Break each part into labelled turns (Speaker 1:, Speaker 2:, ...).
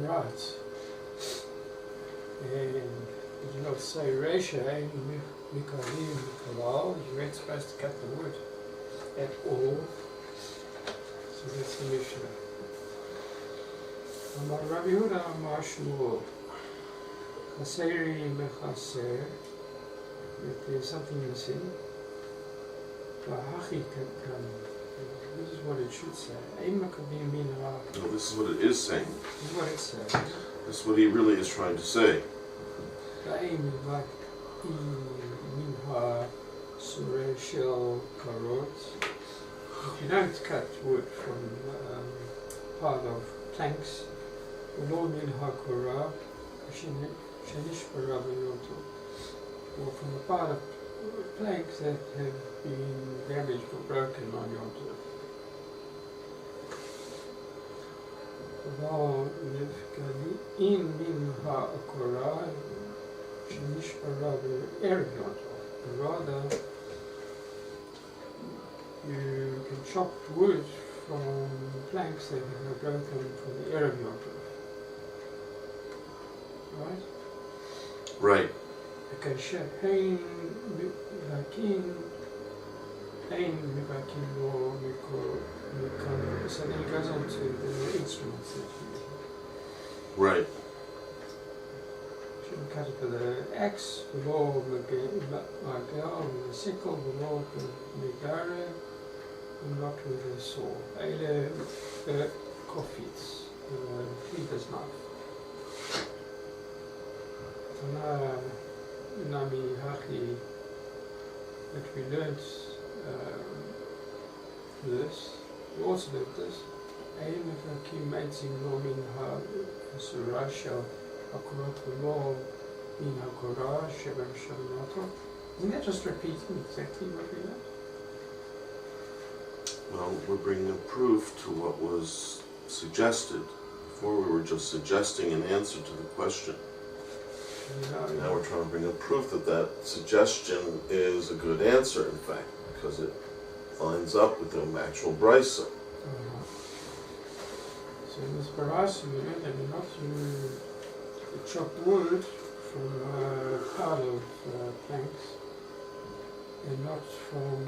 Speaker 1: Right. And you not say Resha, Mikalim, Mikalal, you ain't supposed to cut the wood at all. So that's the Mishnah. Amar Rabbi Yehuda Amar Shmuel, Chaseri Mechaser, if there's something missing, Vahachi Kan. This is what it should say.
Speaker 2: No, this is what it is saying.
Speaker 1: This is what it says.
Speaker 2: This is what he really is trying to say.
Speaker 1: If you don't cut wood from part of planks, or from a part of planks that have been damaged or broken on Yom Tov. Rather, you can chop wood from planks that are broken from the Erev Yom Tov. Right?
Speaker 2: Right.
Speaker 1: Okay, so then it goes on to the instruments that you use.
Speaker 2: Right.
Speaker 1: You can cut it with an axe, with a sickle, with Megare, and not with a saw. Kofitz, feeder's knife. Nami Hachi, that we learned this, we also learned this. Isn't that just repeating exactly what we learned?
Speaker 2: Well, we're bringing a proof to what was suggested. Before we were just suggesting an answer to the question. Now we're trying to bring a proof that that suggestion is a good answer, in fact, because it lines up with the actual Beitsa.
Speaker 1: So in this Beitsa, we learned that we're not to chop wood from part of planks, and not from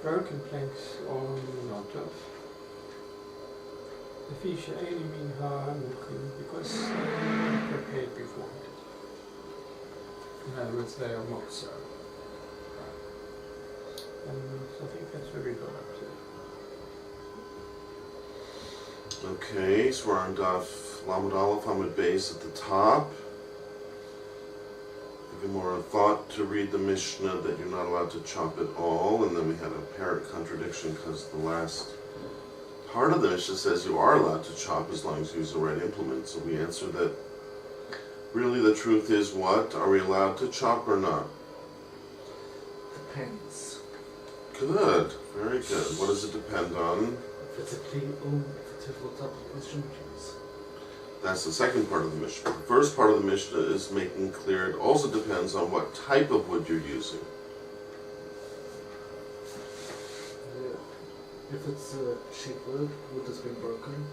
Speaker 1: broken planks on Yom Tov. The fish are only because they're prepared beforehand. In other words, they are muksa. And so I think that's where we got up to.
Speaker 2: Okay, so we're on Daf Lamed Aleph Hamid Beis at the top. The Gemora thought to read the Mishnah that you're not allowed to chop at all, and then we had a apparent contradiction because the last part of the Mishnah says you are allowed to chop as long as you use the right implement. So we answered that really the truth is what? Are we allowed to chop or not?
Speaker 3: Depends.
Speaker 2: Good, very good. What does it depend on?
Speaker 3: If it's a clean if it's what type of instrument you use.
Speaker 2: That's the second part of the Mishnah. The first part of the Mishnah is making clear it also depends on what type of wood you're using.
Speaker 3: If it's cheap wood that's been broken.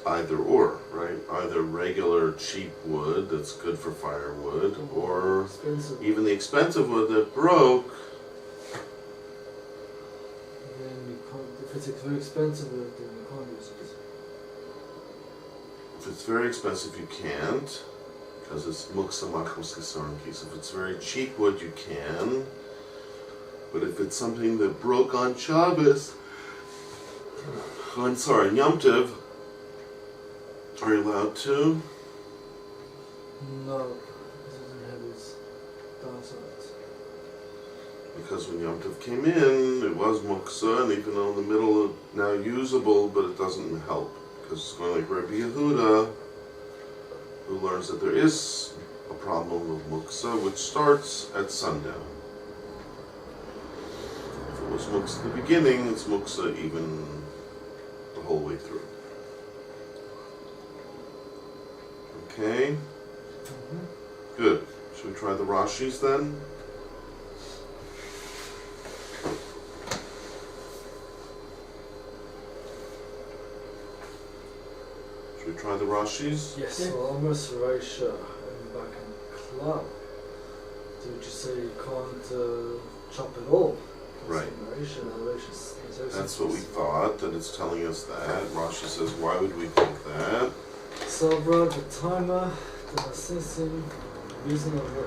Speaker 2: Either or, right? Either regular cheap wood that's good for firewood, or
Speaker 3: expensive.
Speaker 2: Even the expensive wood that broke.
Speaker 3: Then if it's very expensive wood, then you can't use it.
Speaker 2: If it's very expensive, you can't, because it's muksa machmus kesarenkis. If it's very cheap wood, you can. But if it's something that broke on Shabbos, Yom Tov, are you allowed to?
Speaker 3: No, because it doesn't have its downsides.
Speaker 2: Because when Yom Tov came in, it was muksa, and even though in the middle now usable, but it doesn't help. Because it's going like Rabbi Yehuda, who learns that there is a problem of muksa, which starts at sundown. If it was muksa at the beginning, it's muksa even the whole way through. Okay? Good. Should we try the Rashis then? Should we try try the Rashis?
Speaker 3: Yes,
Speaker 1: Yeah.
Speaker 3: well, almost Raisha and back in Klal. So would you say you can't chop it all?
Speaker 2: Right.
Speaker 3: Raisha,
Speaker 2: That's what we thought, that it's telling us that. Rashi says, why would we think that?
Speaker 3: Sabra, the Tsama, the Nasisim, reason of the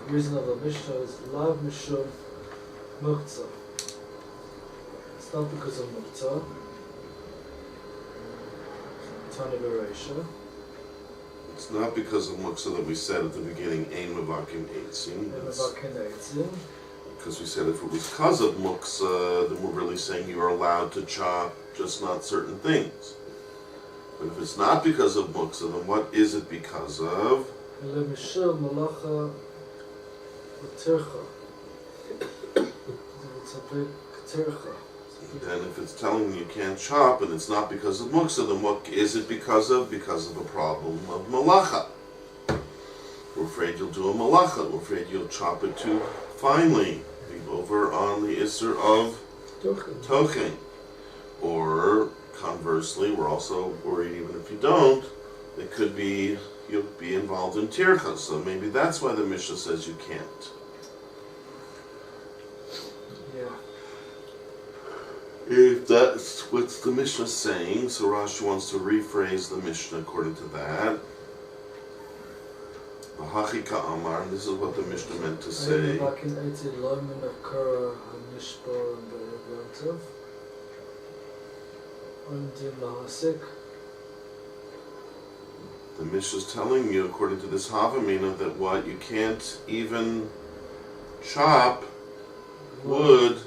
Speaker 3: reason of the Mishnah is Lav Mishum Muktzah. It's not because of Muktzah. Tani Bereisha.
Speaker 2: It's not because of muksa that we said at the beginning, Ein Mevakim Eitzim. Because we said if it was because of muksa, then we're really saying you are allowed to chop, just not certain things. But if it's not because of muksa, then what is it because of? Then if it's telling you can't chop and it's not because of muksa, then what is it because of? Because of a problem of malacha. We're afraid you'll do a malacha. We're afraid you'll chop it too finely. Over on the isser of tochen. Or conversely, we're also worried even if you don't, it could be you'll be involved in tircha. So maybe that's why the Mishnah says you can't.
Speaker 3: Yeah.
Speaker 2: If that's what the Mishnah is saying, so Rashi wants to rephrase the Mishnah according to that. V'hachika amar, this is what the Mishnah meant to say. The Mishnah is telling you, according to this Havamina, that what you can't even chop wood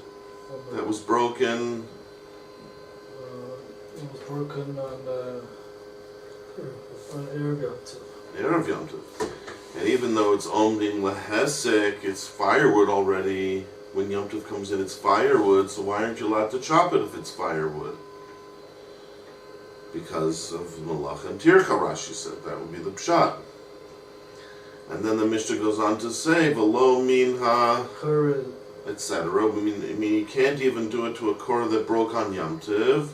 Speaker 2: that was broken.
Speaker 3: It was broken on
Speaker 2: Erev Yom Tov. And even though it's omdin lehesek, it's firewood already. When Yom Tov comes in, it's firewood. So why aren't you allowed to chop it if it's firewood? Because of Malach and Tircha, Rashi said. That would be the pshat. And then the Mishnah goes on to say, V'lo minha, etc. I mean, you can't even do it to a korah that broke on Yom Tov.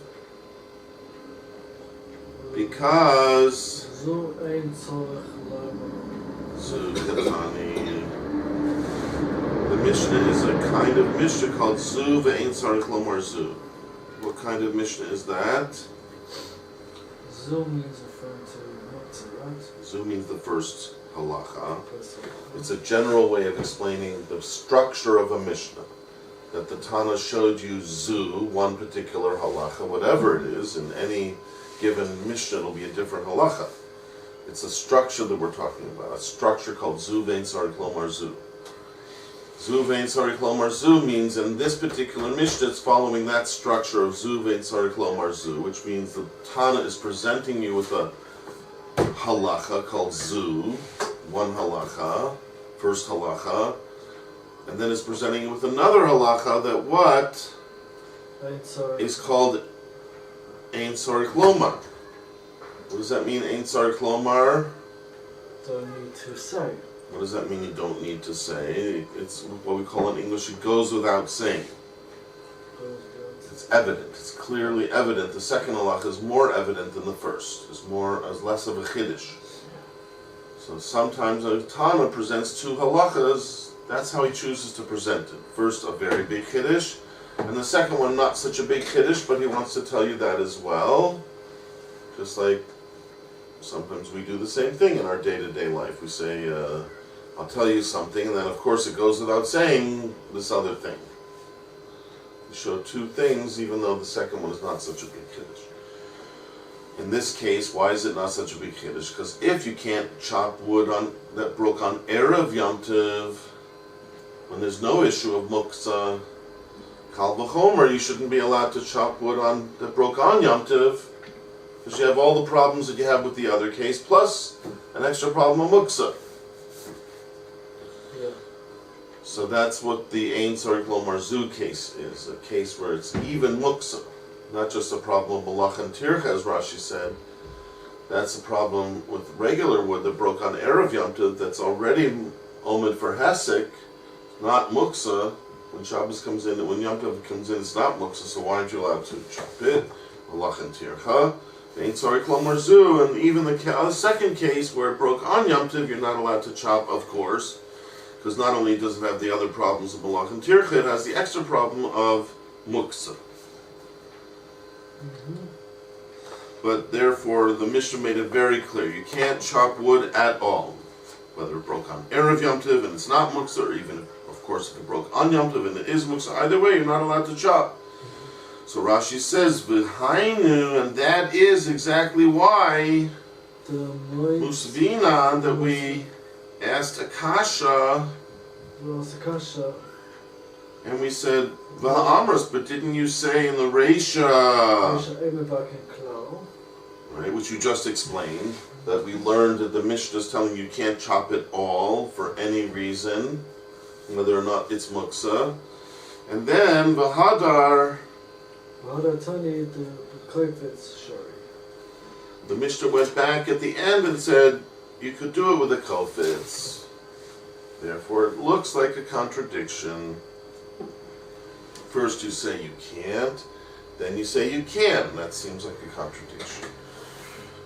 Speaker 2: Because Zu Ketani. The Mishnah is a kind of Mishnah called Zu ve'ein tzarich lomar Zu. What kind of Mishnah is that?
Speaker 3: Zu means referring to Muktzah, right?
Speaker 2: Zu means the first halacha. It's a general way of explaining the structure of a Mishnah. That the Tana showed you Zu, one particular halacha, whatever it is, in any given Mishnah it'll be a different halacha. It's a structure that we're talking about, a structure called Zu ve'ein tzarich lomar Zu. Zu ve'ein tzarich lomar Zu means in this particular Mishnah it's following that structure of Zu ve'ein tzarich lomar Zu, which means the Tana is presenting you with a halacha called Zu, one halacha, first halacha, and then is presenting you with another halacha that what is called Ein Tzarich Lomar. What does that mean, Ein Tzarich Lomar?
Speaker 3: Don't need to say.
Speaker 2: What does that mean you don't need to say? It's what we call in English, it goes without saying. It's evident, it's clearly evident. The second halacha is more evident than the first. It's less of a chiddush. So sometimes a Tana presents two halachas, that's how he chooses to present it. First, a very big chiddush, and the second one, not such a big chiddush, but he wants to tell you that as well. Just like sometimes we do the same thing in our day-to-day life. We say, I'll tell you something, and then of course it goes without saying this other thing. We show two things, even though the second one is not such a big chiddush. In this case, why is it not such a big chiddush? Because if you can't chop wood that broke on Erev Yom Tov, when there's no issue of muktzah, Kal v'chomer, you shouldn't be allowed to chop wood that broke on Yom Tov, because you have all the problems that you have with the other case, plus an extra problem of muktzah.
Speaker 3: Yeah.
Speaker 2: So that's what the Ein Tzarich Lomar Zu case is, a case where it's even muktzah, not just a problem of malach and tircha, as Rashi said. That's a problem with regular wood that broke on Erev Yom Tov that's already omid for hesek, not muktzah. When Shabbos comes in, when Yom Tov comes in, it's not muktzah, so why aren't you allowed to chop it? Malach and tircha. Ain't sorry klom marzu, and even the second case where it broke on Yom Tov, you're not allowed to chop, of course, because not only does it have the other problems of Malach and Tircha, it has the extra problem of Muksa. But therefore, the Mishnah made it very clear, you can't chop wood at all. Whether it broke on Erev Yom Tov and it's not Muksa, or even, of course, if it broke on Yom Tov and it is Muksa, either way, you're not allowed to chop. So Rashi says, V'hainu, and that is exactly why Musvina, that we asked Akasha, and we said, V'ha'amras, but didn't you say in the Reisha, right, which you just explained, that we learned that the Mishnah is telling you can't chop it all for any reason, whether or not it's Muksa. And then, V'hadar, the Mishnah went back at the end and said, you could do it with a kofetz. Therefore, it looks like a contradiction. First you say you can't, then you say you can. That seems like a contradiction.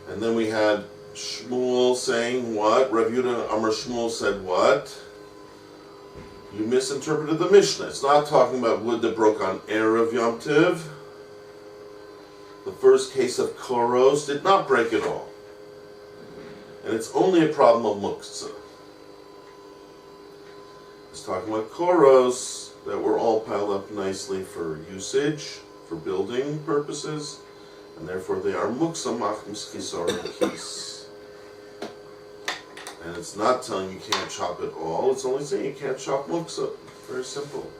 Speaker 2: And then we had Shmuel saying what? Rav Yehuda Amar Shmuel said what? You misinterpreted the Mishnah. It's not talking about wood that broke on Erev Yom Tov. The first case of Koros did not break at all. And it's only a problem of Muktzah. It's talking about Koros that were all piled up nicely for usage, for building purposes, and therefore they are Muktzah Machmis Chisor Kis. And it's not telling you can't chop it all, it's only saying you can't chop Muktzah. Very simple.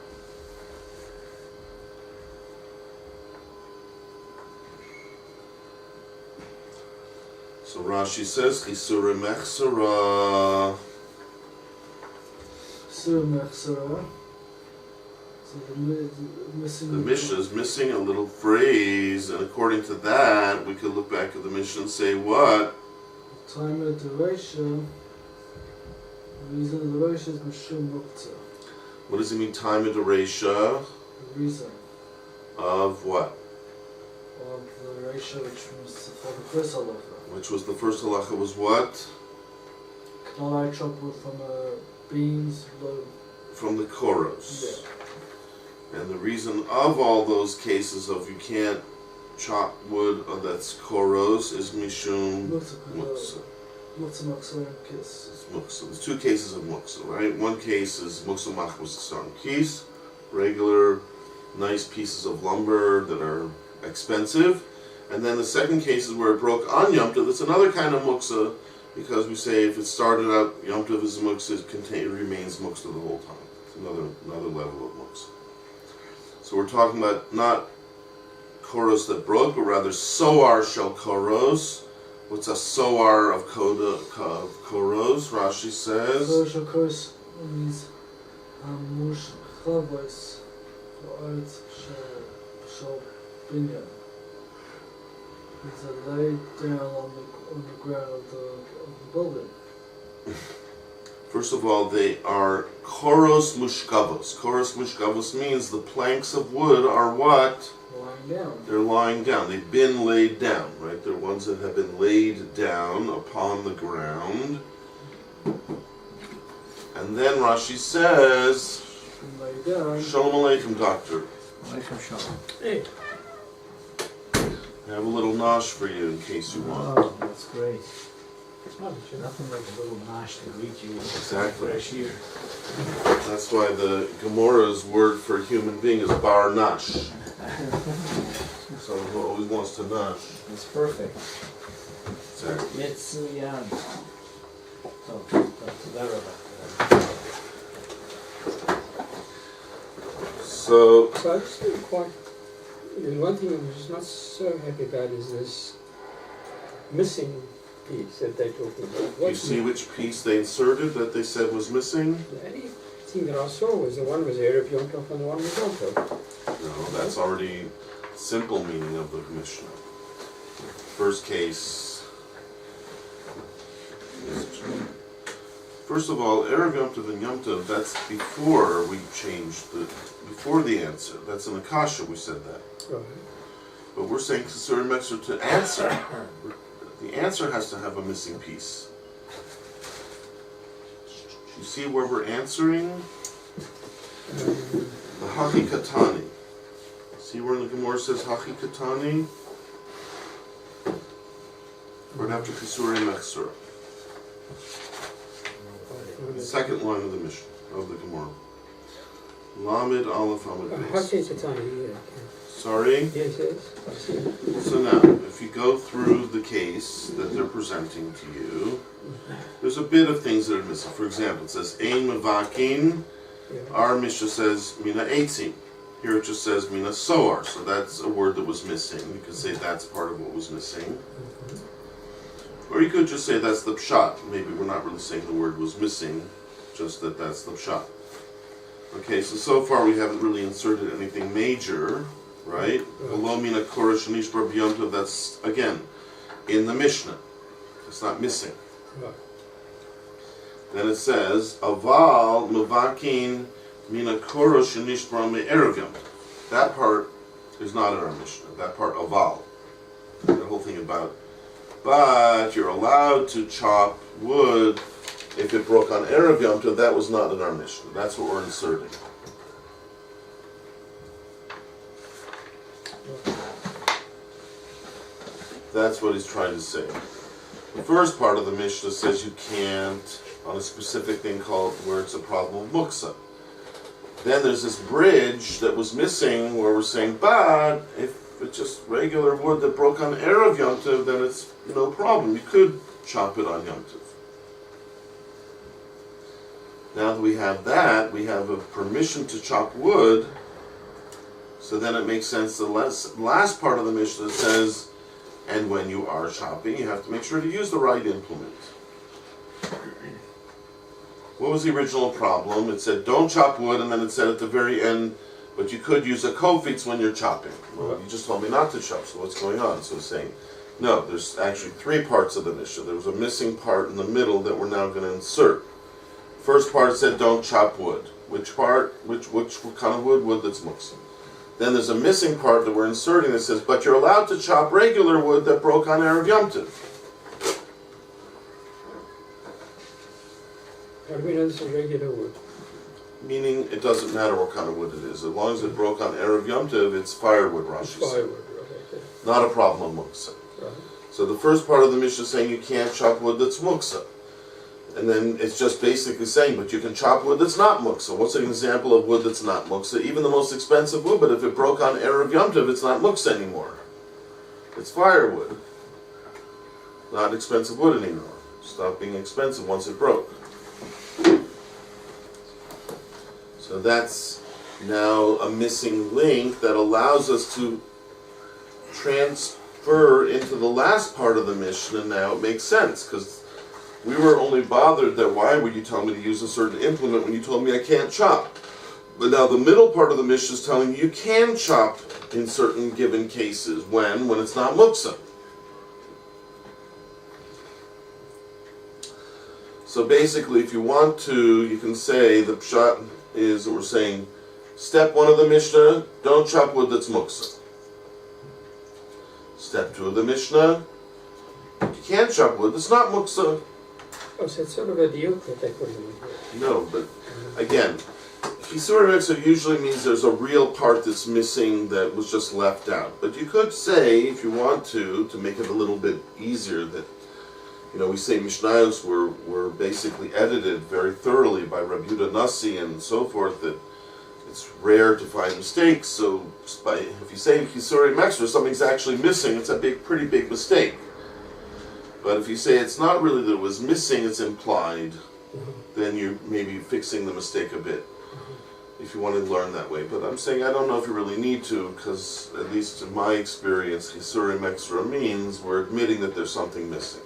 Speaker 2: So Rashi says, Chisura Mechsara.
Speaker 3: Chisura Mechsara. So the
Speaker 2: Mishnah is missing a little phrase, and according to that, we could look back at the Mishnah and say what?
Speaker 3: Time of duration. The reason of the Reisha is Mishum Muktzah.
Speaker 2: What does it mean, time of Reisha?
Speaker 3: The reason.
Speaker 2: Of what?
Speaker 3: Of the Reisha, which was for the first halacha.
Speaker 2: Which was the first halacha was what?
Speaker 3: Can I chop wood from beams low?
Speaker 2: From the koros.
Speaker 3: Yeah.
Speaker 2: And the reason of all those cases of you can't chop wood that's koros is mishum muksa.
Speaker 3: Muksa and kiss.
Speaker 2: It's muksa. There's two cases of muksa, right? One case is muksa machmas on kis, regular, nice pieces of lumber that are expensive. And then the second case is where it broke on Yom Tov. It's another kind of muksa, because we say if it started out Yom Tov as a muksa, it remains muksa the whole time. It's another level of muksa. So we're talking about not koros that broke, but rather soar shel koros. What's a soar of koros? Rashi says.
Speaker 3: Soar shel koros means mush chavos v'aretz shel binyan. It's laid down on the ground of the building.
Speaker 2: First of all, they are koros mushkavos. Koros mushkavos means the planks of wood are what?
Speaker 3: Lying down.
Speaker 2: They're lying down. They've been laid down, right? They're ones that have been laid down upon the ground. And then Rashi says, Shalom Aleichem, Doctor.
Speaker 4: Aleichem Shalom.
Speaker 1: Hey.
Speaker 2: I have a little nosh for you in case you want.
Speaker 4: Oh, that's great. Nothing like a little nosh to greet you with
Speaker 2: Exactly.
Speaker 4: fresh year.
Speaker 2: That's why the Gemora's word for human being is bar nash. Someone who always wants to nash.
Speaker 4: It's perfect.
Speaker 2: Exactly.
Speaker 4: Mitsuyan. So,
Speaker 2: So,
Speaker 1: So I just didn't quite. One thing I'm just not so happy about is this missing piece that they're talking about.
Speaker 2: you see which piece they inserted that they said was missing?
Speaker 1: The only thing that I saw was the one was Erev Yom Tov and the one was Yom Tov.
Speaker 2: No, that's already simple meaning of the Mishnah. First case. First of all, Erev Yom Tov and Yom Tov, that's before we changed before the answer. That's in Akasha we said that.
Speaker 1: Right.
Speaker 2: But we're saying Kisuri Mexer to answer. The answer has to have a missing piece. You see where we're answering? The Haki Katani. See where the Gemora says Haki Katani? Right after Kisuri Mexer. The second line of the Mishnah, of the Gemora. Lamed Aleph Amud Beis. Sorry?
Speaker 1: Yes, yes.
Speaker 2: So now, if you go through the case that they're presenting to you, there's a bit of things that are missing. For example, it says Ein Mevakin. Our Mishnah says Mina Eitzim. Here it just says Mina Soar. So that's a word that was missing. You could say that's part of what was missing. Or you could just say that's the pshat. Maybe we're not really saying the word was missing, just that that's the pshat. Okay, so far we haven't really inserted anything major, right? Velomina Koresh Nishbar B'Yom, that's, again, in the Mishnah. It's not missing. Then it says, Aval Mevakin Mina Koresh Nishbar Me'erev Yom. That part is not in our Mishnah. That part, Aval. The whole thing about, but you're allowed to chop wood if it broke on Erev Yom Tov. That was not in our Mishnah. That's what we're inserting. That's what he's trying to say. The first part of the Mishnah says you can't on a specific thing called where it's a problem of muksa. Then there's this bridge that was missing where we're saying, but if it's just regular wood that broke on Erev Yom Tov, then it's no problem. You could chop it on Yom Tov. Now that we have that, we have a permission to chop wood. So then it makes sense. The last part of the Mishnah says, and when you are chopping, you have to make sure to use the right implement. What was the original problem? It said, don't chop wood, and then it said at the very end, but you could use a kofitz when you're chopping. Well, you just told me not to chop, so what's going on? So it's saying, no, there's actually three parts of the Mishnah. There was a missing part in the middle that we're now going to insert. First part said, don't chop wood. Which part? Which kind of wood? Wood that's muksa. Then there's a missing part that we're inserting that says, but you're allowed to chop regular wood that broke on Erev Yom Tov.
Speaker 1: How do we know this is regular wood?
Speaker 2: Meaning it doesn't matter what kind of wood it is. As long as it broke on Erev Yom Tov, it's firewood, Rashi
Speaker 1: It's
Speaker 2: said.
Speaker 1: firewood, right? Okay.
Speaker 2: Not a problem of muksa.
Speaker 1: Right.
Speaker 2: So the first part of the Mishnah is saying you can't chop wood that's muksa. And then it's just basically saying, but you can chop wood that's not muksa. What's an example of wood that's not muksa? Even the most expensive wood, but if it broke on Erev Yom Tov, it's not muksa anymore. It's firewood. Not expensive wood anymore. Stopped being expensive once it broke. So that's now a missing link that allows us to transfer into the last part of the Mishnah. Now it makes sense, because we were only bothered that why would you tell me to use a certain implement when you told me I can't chop? But now the middle part of the Mishnah is telling you can chop in certain given cases. When it's not muksa. So basically, if you want to, you can say the pshat is that we're saying, step one of the Mishnah, don't chop wood that's muksa. Step two of the Mishnah, you can't chop wood that's not muksa.
Speaker 1: Oh, so it's sort of a deal that they put in.
Speaker 2: No, but again, Kisuri Mexer usually means there's a real part that's missing that was just left out. But you could say, if you want to make it a little bit easier, that, you know, we say Mishnayos were basically edited very thoroughly by Rabbi Yehuda Nasi and so forth, that it's rare to find mistakes. So if you say Kisuri Mexer, something's actually missing, it's a pretty big mistake. But if you say it's not really that it was missing, it's implied, then you're maybe fixing the mistake a bit, if you want to learn that way. But I'm saying I don't know if you really need to, because at least in my experience, Kisuri Mexra means we're admitting that there's something missing.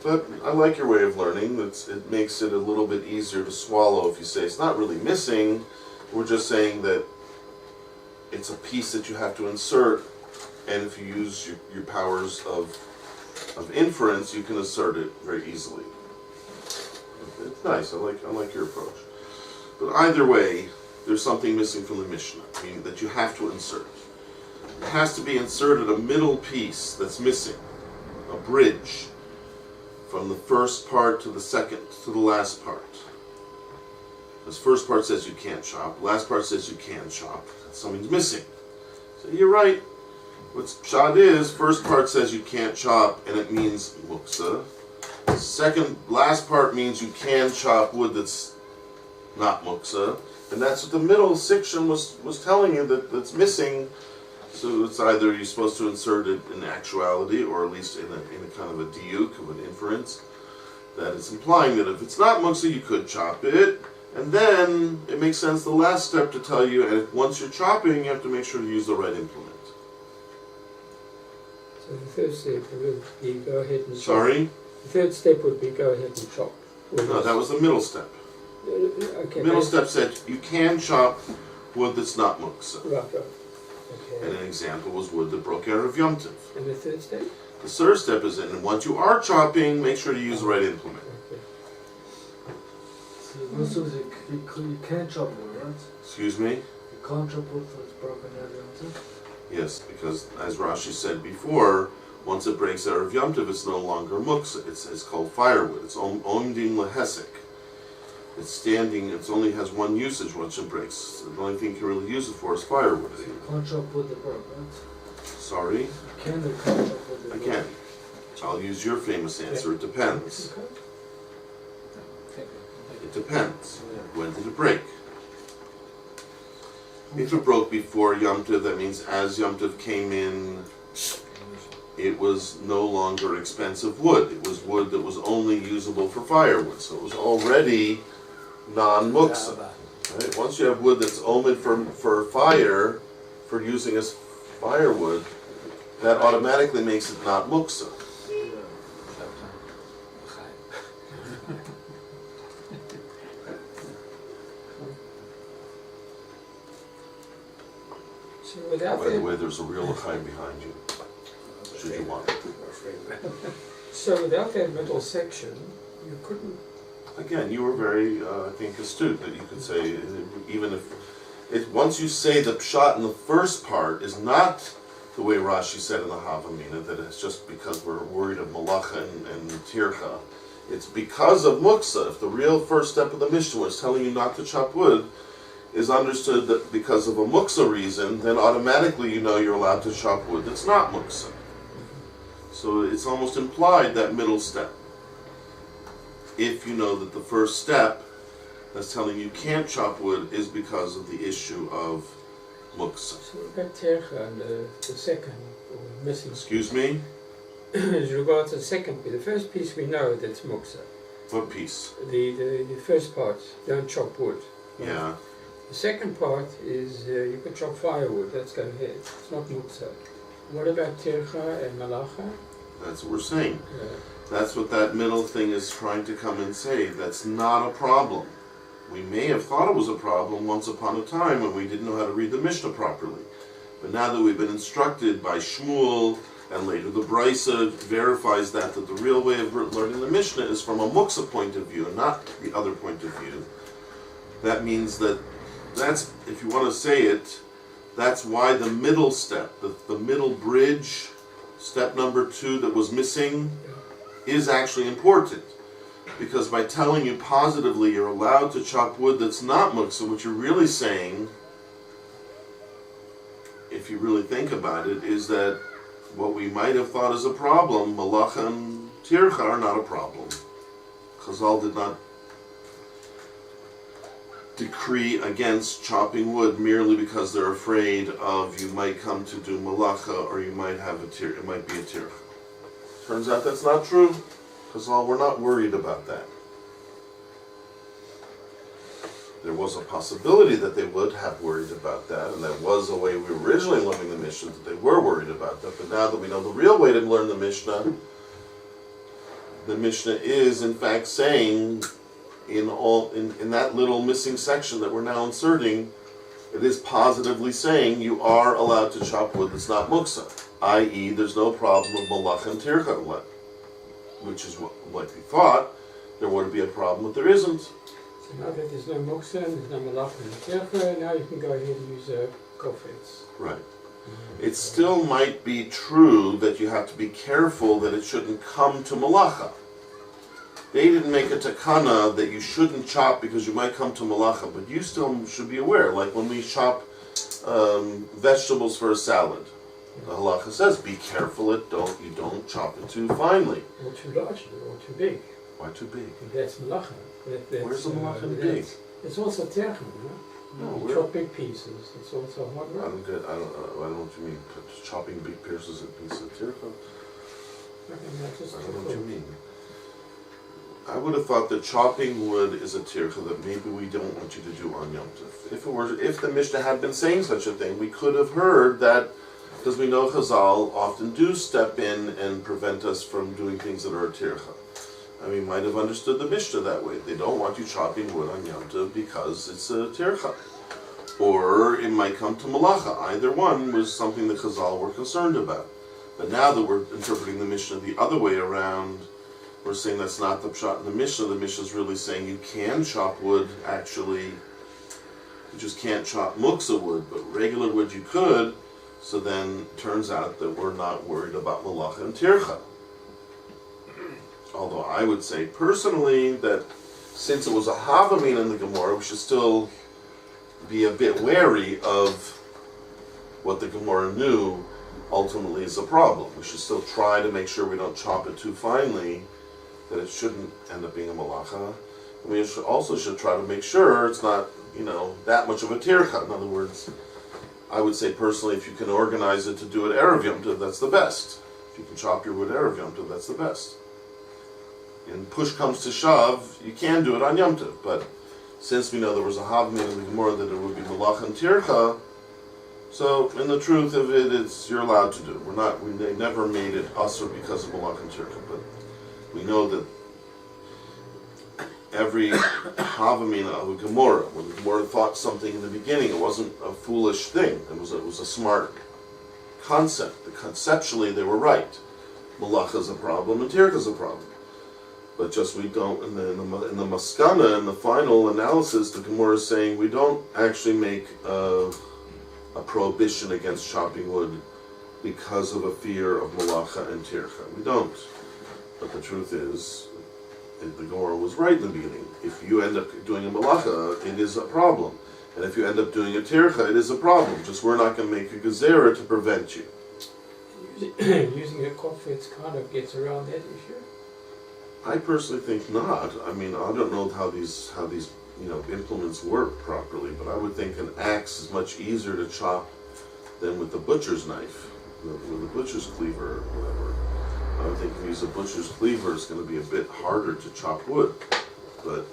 Speaker 2: But I like your way of learning. It makes it a little bit easier to swallow if you say it's not really missing. We're just saying that it's a piece that you have to insert, and if you use your powers of inference, you can assert it very easily. It's nice. I like your approach. But either way, there's something missing from the Mishnah, meaning that you have to insert. has to be inserted a middle piece that's missing, a bridge, from the first part to the second to the last part. This first part says you can't chop, last part says you can chop. Something's missing. So you're right. What pshat is, first part says you can't chop, and it means muksa. Last part means you can chop wood that's not muksa. And that's what the middle section was telling you, that's missing. So it's either you're supposed to insert it in actuality, or at least in a kind of a diuk, of an inference, that it's implying that if it's not muksa, you could chop it. And then it makes sense the last step to tell you, and once you're chopping, you have to make sure to use the right implement.
Speaker 1: So the third step would be go ahead and chop.
Speaker 2: Sorry?
Speaker 1: The third step would be go ahead and chop.
Speaker 2: No, that was the middle step.
Speaker 1: Okay.
Speaker 2: Middle step said you can chop wood that's not muksa.
Speaker 1: Right, right. Okay.
Speaker 2: And an example was wood that broke out of Yom Tov.
Speaker 1: And the third step?
Speaker 2: The third step is in, and once you are chopping, make sure to use the right implement.
Speaker 1: Okay.
Speaker 3: So most of you can't chop wood, right?
Speaker 2: Excuse me?
Speaker 3: You can't chop wood that's broken out of Yom Tov?
Speaker 2: Yes, because as Rashi said before, once it breaks out of Yom Tov, it's no longer muksa. It's called firewood. It's omdim lehesek. It's standing, it only has one usage once it breaks. The only thing you can really use it for is firewood.
Speaker 3: So you can't chop wood that broke, right?
Speaker 2: Sorry?
Speaker 3: You can or can't chop wood that
Speaker 2: I
Speaker 3: broke?
Speaker 2: can. I'll use your famous answer. It depends. It depends. When did it break? If it broke before Yom Tov, that means as Yom Tov came in, it was no longer expensive wood. It was wood that was only usable for firewood. So it was already non-muksa. Right? Once you have wood that's only for fire, for using as firewood, that automatically makes it not muksa.
Speaker 1: So without
Speaker 2: By the
Speaker 1: that,
Speaker 2: way, there's a real l'chaim behind you, should you want it.
Speaker 1: so without that middle section, you couldn't.
Speaker 2: Again, you were very, I think, astute that you could say, even if once you say the pshat in the first part is not the way Rashi said in the Havamina, that it's just because we're worried of malacha and tircha. It's because of muksa. If the real first step of the Mishnah was telling you not to chop wood, is understood that because of a muksa reason, then automatically you know you're allowed to chop wood that's not muksa. So it's almost implied, that middle step. If you know that the first step that's telling you can't chop wood is because of the issue of muksa.
Speaker 1: So about tercha and the second, or missing.
Speaker 2: Excuse me?
Speaker 1: As regards to the second piece, the first piece we know that's muksa.
Speaker 2: What piece?
Speaker 1: The first part, don't chop wood.
Speaker 2: Yeah.
Speaker 1: The second part is you can chop firewood, that's go ahead. It's not muksa. What about tircha and malacha?
Speaker 2: That's what we're saying. That's what that middle thing is trying to come and say. That's not a problem. We may have thought it was a problem once upon a time when we didn't know how to read the Mishnah properly. But now that we've been instructed by Shmuel, and later the Beitsa verifies that the real way of learning the Mishnah is from a muksa point of view and not the other point of view. That means that's, if you want to say it, that's why the middle step, the middle bridge, step number 2 that was missing, is actually important. Because by telling you positively you're allowed to chop wood that's not muksa, what you're really saying, if you really think about it, is that what we might have thought is a problem, malacha and tircha, are not a problem. Chazal did not decree against chopping wood merely because they're afraid of you might come to do malacha or you might have it might be a tircha. Turns out that's not true. Chazal were not worried about that. There was a possibility that they would have worried about that, and that was the way we were originally learning the Mishnah, that they were worried about that. But now that we know the real way to learn the Mishnah is in fact saying in that little missing section that we're now inserting, it is positively saying you are allowed to chop wood that's not muksa, i.e. there's no problem of malacha and tircha, which is what we thought there would be a problem, but there isn't.
Speaker 1: So now that there's no muksa and there's no malacha and tircha, now you can go ahead and use kofetz.
Speaker 2: Right. it still might be true that you have to be careful that it shouldn't come to malacha. They didn't make a takana that you shouldn't chop because you might come to malacha, but you still should be aware. Like when we chop vegetables for a salad, the halacha says, be careful you don't chop it too finely.
Speaker 1: Or too large, or too big.
Speaker 2: Why too big?
Speaker 1: That's malacha.
Speaker 2: Where's the malacha in big?
Speaker 1: It's also terchen,
Speaker 2: No,
Speaker 1: you chop big pieces. It's also hard
Speaker 2: I
Speaker 1: work.
Speaker 2: don't know what you mean. Chopping big pieces of tircha.
Speaker 1: I think that's just
Speaker 2: I don't know what you mean. I would have thought that chopping wood is a tircha that maybe we don't want you to do on Yom Tov. If the Mishnah had been saying such a thing, we could have heard that, because we know Chazal often do step in and prevent us from doing things that are a tircha. And we might have understood the Mishnah that way. They don't want you chopping wood on Yom Tov because it's a tircha. Or it might come to malacha. Either one was something that Chazal were concerned about. But now that we're interpreting the Mishnah the other way around, we're saying that's not the pshat in the Mishnah. The Mishnah is really saying you can chop wood, actually. You just can't chop muksa wood, but regular wood you could. So then it turns out that we're not worried about malacha and tircha. Although I would say personally that since it was a havamin in the Gemora, we should still be a bit wary of what the Gemora knew ultimately is a problem. We should still try to make sure we don't chop it too finely, that it shouldn't end up being a malacha. And we also should try to make sure it's not, that much of a tircha. In other words, I would say personally, if you can organize it to do it Erev Yom Tov, that's the best. If you can chop your wood Erev Yom Tov, that's the best. And push comes to shove, you can do it on Yom Tov, but since we know there was a havmin in the Gemara that it would be malacha and tircha, so in the truth of it, you're allowed to do. They never made it usur because of malacha and tircha, but we know that every havamina of a Gemara, when the Gemara thought something in the beginning, it wasn't a foolish thing. It was a smart concept. Conceptually, they were right. Malacha is a problem and tircha is a problem. But just we don't, in the maskana, in the final analysis, the Gemara is saying we don't actually make a prohibition against chopping wood because of a fear of malacha and tircha. We don't. But the truth is, the Gemara was right in the beginning. If you end up doing a malacha, it is a problem. And if you end up doing a tircha, it is a problem. Just we're not going to make a gezerah to prevent you.
Speaker 1: Using a kopfitz kind of gets around that issue.
Speaker 2: I personally think not. I mean, I don't know how these implements work properly, but I would think an axe is much easier to chop than with the butcher's knife, with the butcher's cleaver or whatever. I would think if you use a butcher's cleaver, it's going to be a bit harder to chop wood. But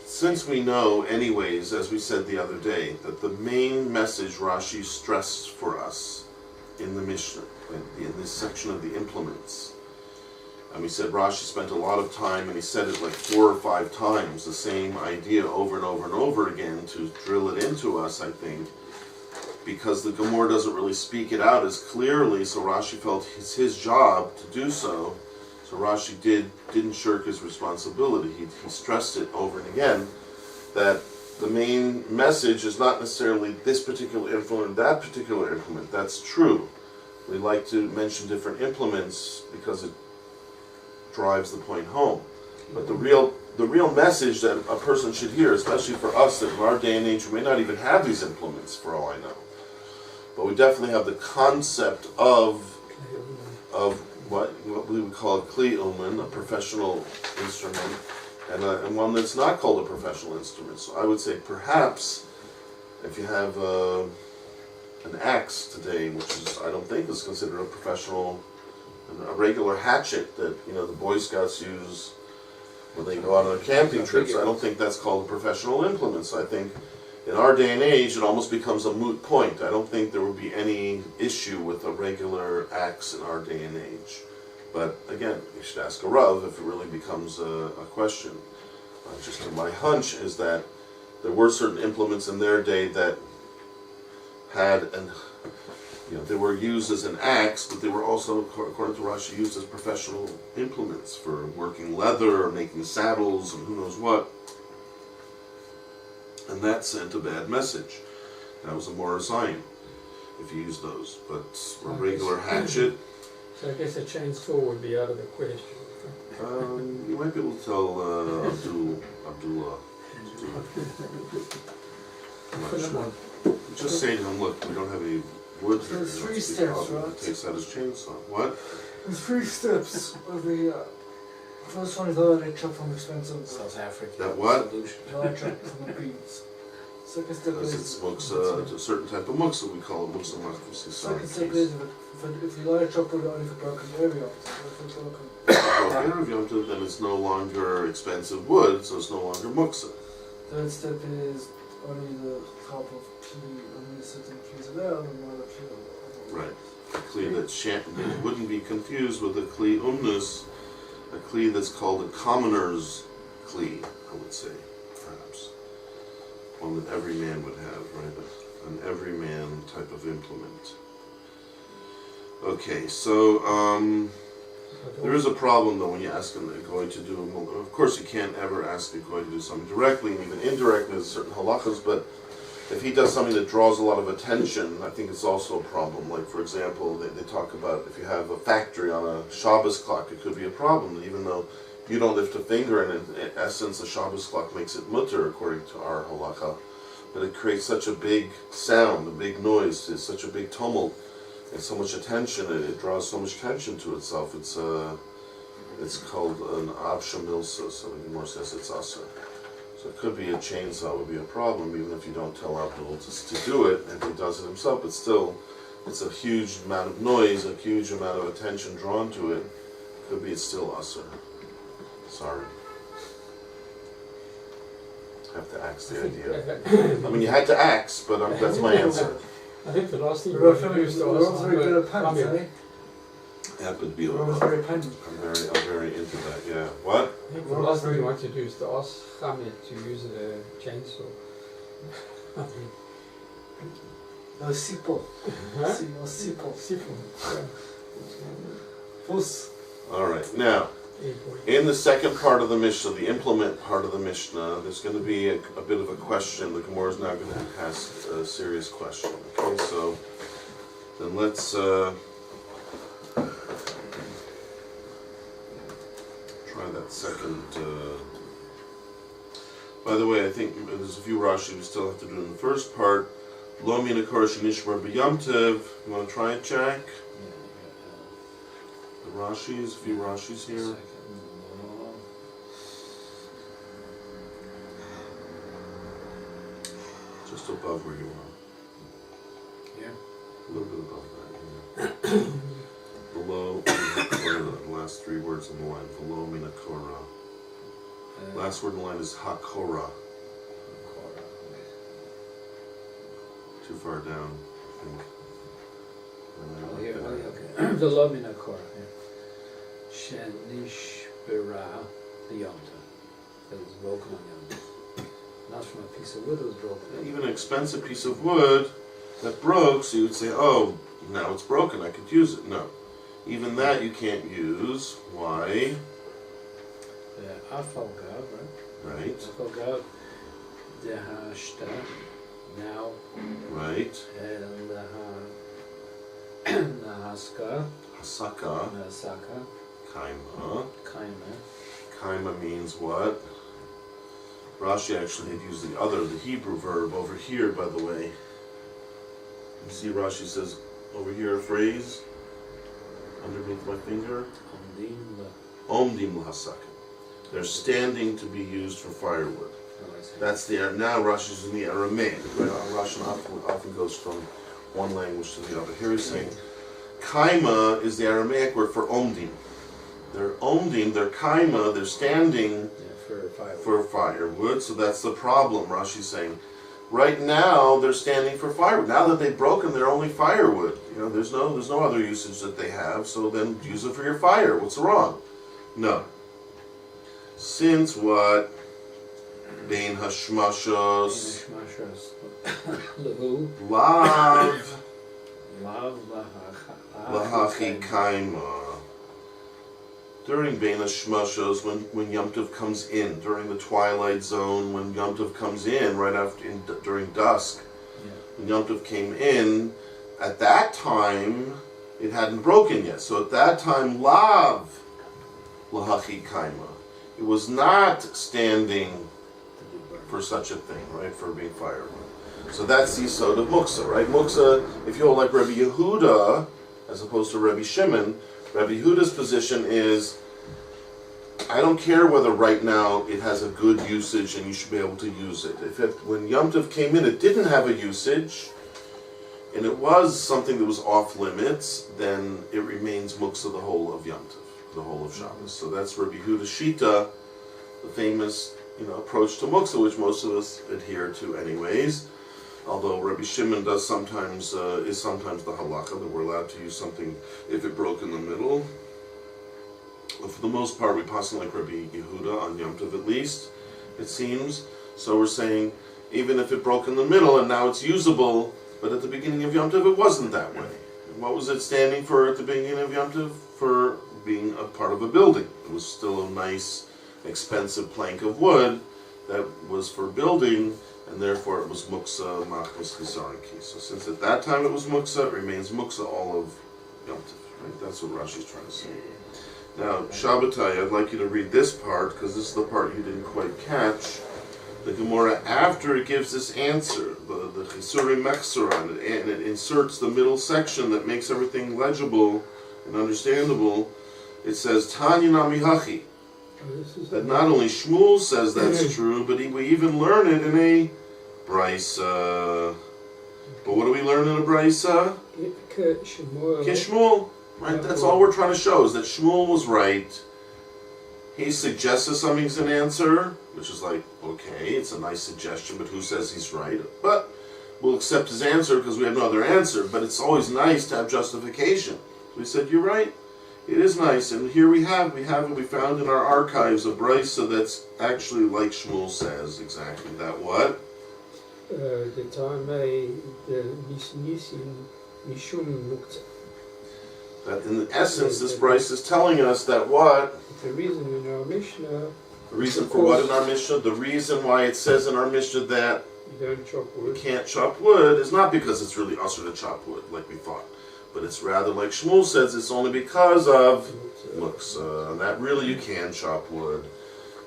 Speaker 2: since we know, anyways, as we said the other day, that the main message Rashi stressed for us in the Mishnah, in this section of the implements, and we said Rashi spent a lot of time, and he said it like 4 or 5 times, the same idea over and over and over again to drill it into us, I think, because the Gemara doesn't really speak it out as clearly, so Rashi felt it's his job to do so. So Rashi didn't shirk his responsibility. He stressed it over and again, that the main message is not necessarily this particular implement, that particular implement. That's true. We like to mention different implements because it drives the point home. But the real message that a person should hear, especially for us that in our day and age we may not even have these implements for all I know, but we definitely have the concept of what we would call a kli uman, a professional instrument, and one that's not called a professional instrument. So I would say perhaps if you have an axe today, which is I don't think is considered a professional, a regular hatchet that the Boy Scouts use when they go out on camping trips, I don't think that's called a professional implement. So I think in our day and age it almost becomes a moot point. I don't think there would be any issue with a regular axe in our day and age. But again, you should ask a Rav if it really becomes a question. Just my hunch is that there were certain implements in their day that had they were used as an axe, but they were also, according to Rashi, used as professional implements for working leather or making saddles and who knows what. And that sent a bad message. That was a Morah sign. if you use those. But a regular hatchet,
Speaker 1: So I guess a chainsaw would be out of the question.
Speaker 2: you might be able to tell Abdullah. Just say to him, look, we don't have any wood here.
Speaker 3: There's
Speaker 2: He wants
Speaker 3: 3
Speaker 2: to be
Speaker 3: steps,
Speaker 2: covered.
Speaker 3: right?
Speaker 2: He takes out his chainsaw. What?
Speaker 3: There's 3 steps of the first one is the electric from expensive
Speaker 4: South Africa.
Speaker 2: That what?
Speaker 4: Solution.
Speaker 3: electric from the beans. Second step
Speaker 2: Because
Speaker 3: is
Speaker 2: it's muksa, a certain type of muksa, we call it muksa machfusi.
Speaker 3: second step is if you light a chop with only for broken area. If it's broken.
Speaker 2: Then it's no longer expensive wood, so it's no longer muksa.
Speaker 3: Third step is only the top of kli, only certain keys are there, and not a kli.
Speaker 2: Right. A kli that wouldn't be confused with a kli umnus, a kli that's called a commoner's kli, I would say, perhaps. One that every man would have, right? An everyman type of implement. Okay, so there is a problem though when you ask him they're going to do. Of course, you can't ever ask you're going to do something directly, and even indirectly. There's certain halachas, but if he does something that draws a lot of attention, I think it's also a problem. Like for example, they talk about if you have a factory on a Shabbos clock, it could be a problem, even though you don't lift a finger, and in essence, a Shabbos clock makes it mutter according to our halacha. But it creates such a big sound, a big noise, it's such a big tumult, and so much attention. It draws so much attention to itself. It's called an abshamilsa, so the Gemora says it's asr. So it could be a chainsaw would be a problem, even if you don't tell Abdul to do it, and he does it himself. But still, it's a huge amount of noise, a huge amount of attention drawn to it. Could be it's still asr. Sorry. Have to axe the idea. I mean, you had to axe, but that's my answer.
Speaker 1: I think the last thing
Speaker 3: We're
Speaker 1: we
Speaker 3: very
Speaker 1: used to
Speaker 3: good at pens, eh?
Speaker 2: That would be.
Speaker 3: We're very pen.
Speaker 2: I'm very into that. Yeah. What?
Speaker 1: I think the last thing you want to do is to ask Hamid to use a chainsaw.
Speaker 3: Sipo.
Speaker 1: Huh?
Speaker 3: Sipo.
Speaker 1: Siphon. Yeah.
Speaker 3: Fuss.
Speaker 2: All right. Now, in the second part of the Mishnah, the implement part of the Mishnah, there's going to be a bit of a question. The Gemora is now going to ask a serious question. Okay, so then let's try that second. By the way, I think there's a few Rashi we still have to do in the first part. Lo min hakor shenishmar b'yom tov. You want to try it, Jack? The Rashis, a few Rashis here. Just above where you are.
Speaker 4: Yeah.
Speaker 2: A little bit above that. Yeah. Below, the last 3 words in the line. Below minakora. Last word in the line is hakora. Too far down, I think.
Speaker 4: Oh, here, okay. The Lomina Kora. Shenish Bera Beyonta. It was broken on Yom. Not from a piece of wood, it was broken.
Speaker 2: Even an expensive piece of wood that broke, so you would say, oh, now it's broken, I could use it. No. Even that you can't use. Why?
Speaker 4: The Afalgav, right?
Speaker 2: Right.
Speaker 4: Afalgav, the Hashta, now,
Speaker 2: Right.
Speaker 4: and the Haska,
Speaker 2: Hasaka.
Speaker 4: Nasaka,
Speaker 2: Kaima.
Speaker 4: Kaima.
Speaker 2: Kaima means what? Rashi actually had used the Hebrew verb over here, by the way. You see Rashi says over here a phrase underneath my finger. Omdim l'hasaka. They're standing to be used for firewood. That's now Rashi's in the Aramaic. Right? Rashi often goes from one language to the other. Here he's saying kaima is the Aramaic word for omdim. They're omdim, they're kaima, they're standing for firewood. So that's the problem. Rashi's saying right now they're standing for firewood. Now that they've broken, they're only firewood. You know, there's no other usage that they have. So then use it for your fire. What's wrong? No. Since what? Bein hashmashos. Lav. Lahachi kaima. During Bein hashmashos, when Yom Tov comes in, during the twilight zone, when Yom Tov comes in, right after during dusk, when Yom Tov came in, at that time, it hadn't broken yet. So at that time, lav lahachi kaima. It was not standing for such a thing, right? For being fired. So that's the yesod of muksa, right? Muksa, if you hold like Rabbi Yehuda, as opposed to Rabbi Shimon, Rabbi Yehuda's position is, I don't care whether right now it has a good usage and you should be able to use it. When Yom Tov came in, it didn't have a usage, and it was something that was off limits, then it remains muksa the whole of Yom Tov, the whole of Shabbos. So that's Rabbi Yehuda Shita, the famous approach to muksa, which most of us adhere to anyways. Although Rabbi Shimon is sometimes the halacha that we're allowed to use something if it broke in the middle. But for the most part, we pass like Rabbi Yehuda on Yom Tov at least, it seems. So we're saying, even if it broke in the middle and now it's usable, but at the beginning of Yom Tov it wasn't that way. And what was it standing for at the beginning of Yom Tov? For being a part of a building. It was still a nice, expensive plank of wood that was for building, and therefore it was muksa, machmas, chizariki. So since at that time it was muksa, it remains muksa all of Yom Tov. Right? That's what Rashi's trying to say. Now, Shabbatai, I'd like you to read this part, because this is the part you didn't quite catch. The Gemora, after it gives this answer, the Chisuri Mechsuran, and it inserts the middle section that makes everything legible and understandable, it says, Tanya Namihachi. That not only Shmuel says that's true, but we even learn it in a Beitsa. But what do we learn in a Beitsa? Shmuel. Right? That's all we're trying to show, is that Shmuel was right. He suggested something's an answer, which is like, okay, it's a nice suggestion, but who says he's right? But we'll accept his answer because we have no other answer. But it's always nice to have justification. So we said, you're right. It is nice, and here we have what we found in our archives, a Beitsa that's actually like Shmuel says, exactly that what?
Speaker 1: The time the nisim mishum muktzah.
Speaker 2: That in essence, this Beitsa is telling us that what?
Speaker 1: The reason in our Mishnah.
Speaker 2: The reason for what in our Mishnah? The reason why it says in our Mishnah that
Speaker 1: you don't chop wood.
Speaker 2: You can't chop wood is not because it's really usher to chop wood, like we thought. But it's rather like Shmuel says, it's only because of muksa. And that really you can chop wood.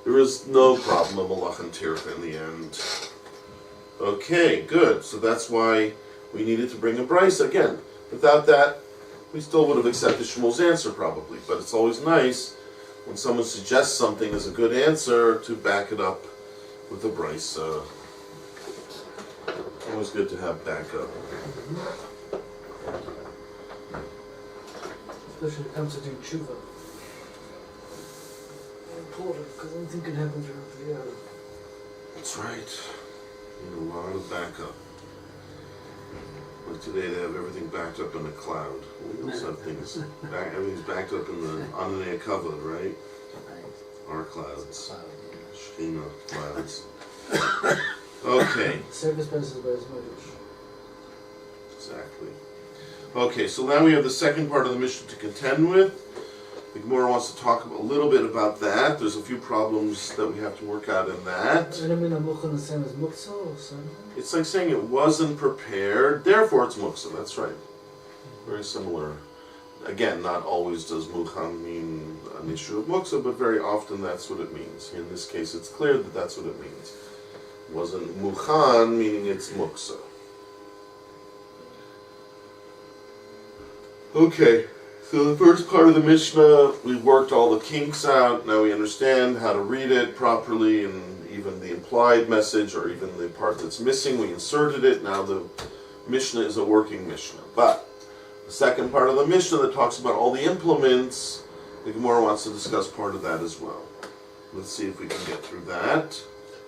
Speaker 2: There is no problem of malach and tircha in the end. Okay, good. So that's why we needed to bring a Beitsa again. Without that, we still would have accepted Shmuel's answer probably. But it's always nice when someone suggests something as a good answer to back it up with a Beitsa. Always good to have backup.
Speaker 3: Especially when it comes to doing tshuva. Important, because anything can happen throughout the year.
Speaker 2: That's right. You need a lot of backup. Like today, they have everything backed up in the cloud. We also have things everything's backed up in the Ananei Kavod, right? Our clouds, Shekhinah clouds. Okay.
Speaker 3: Service basis by as much.
Speaker 2: Exactly. Okay, so now we have the second part of the Mishnah to contend with. The Gemora wants to talk a little bit about that. There's a few problems that we have to work out in that.
Speaker 3: The same as muktzah or something?
Speaker 2: It's like saying it wasn't prepared, therefore it's muktzah. That's right. Very similar. Again, not always does mukhan mean an issue of muktzah, but very often that's what it means. In this case, it's clear that that's what it means. It wasn't mukhan, meaning it's muktzah. Okay, so the first part of the Mishnah, we worked all the kinks out. Now we understand how to read it properly, and even the implied message, or even the part that's missing, we inserted it. Now the Mishnah is a working Mishnah. But the second part of the Mishnah that talks about all the implements, the Gemora wants to discuss part of that as well. Let's see if we can get through that.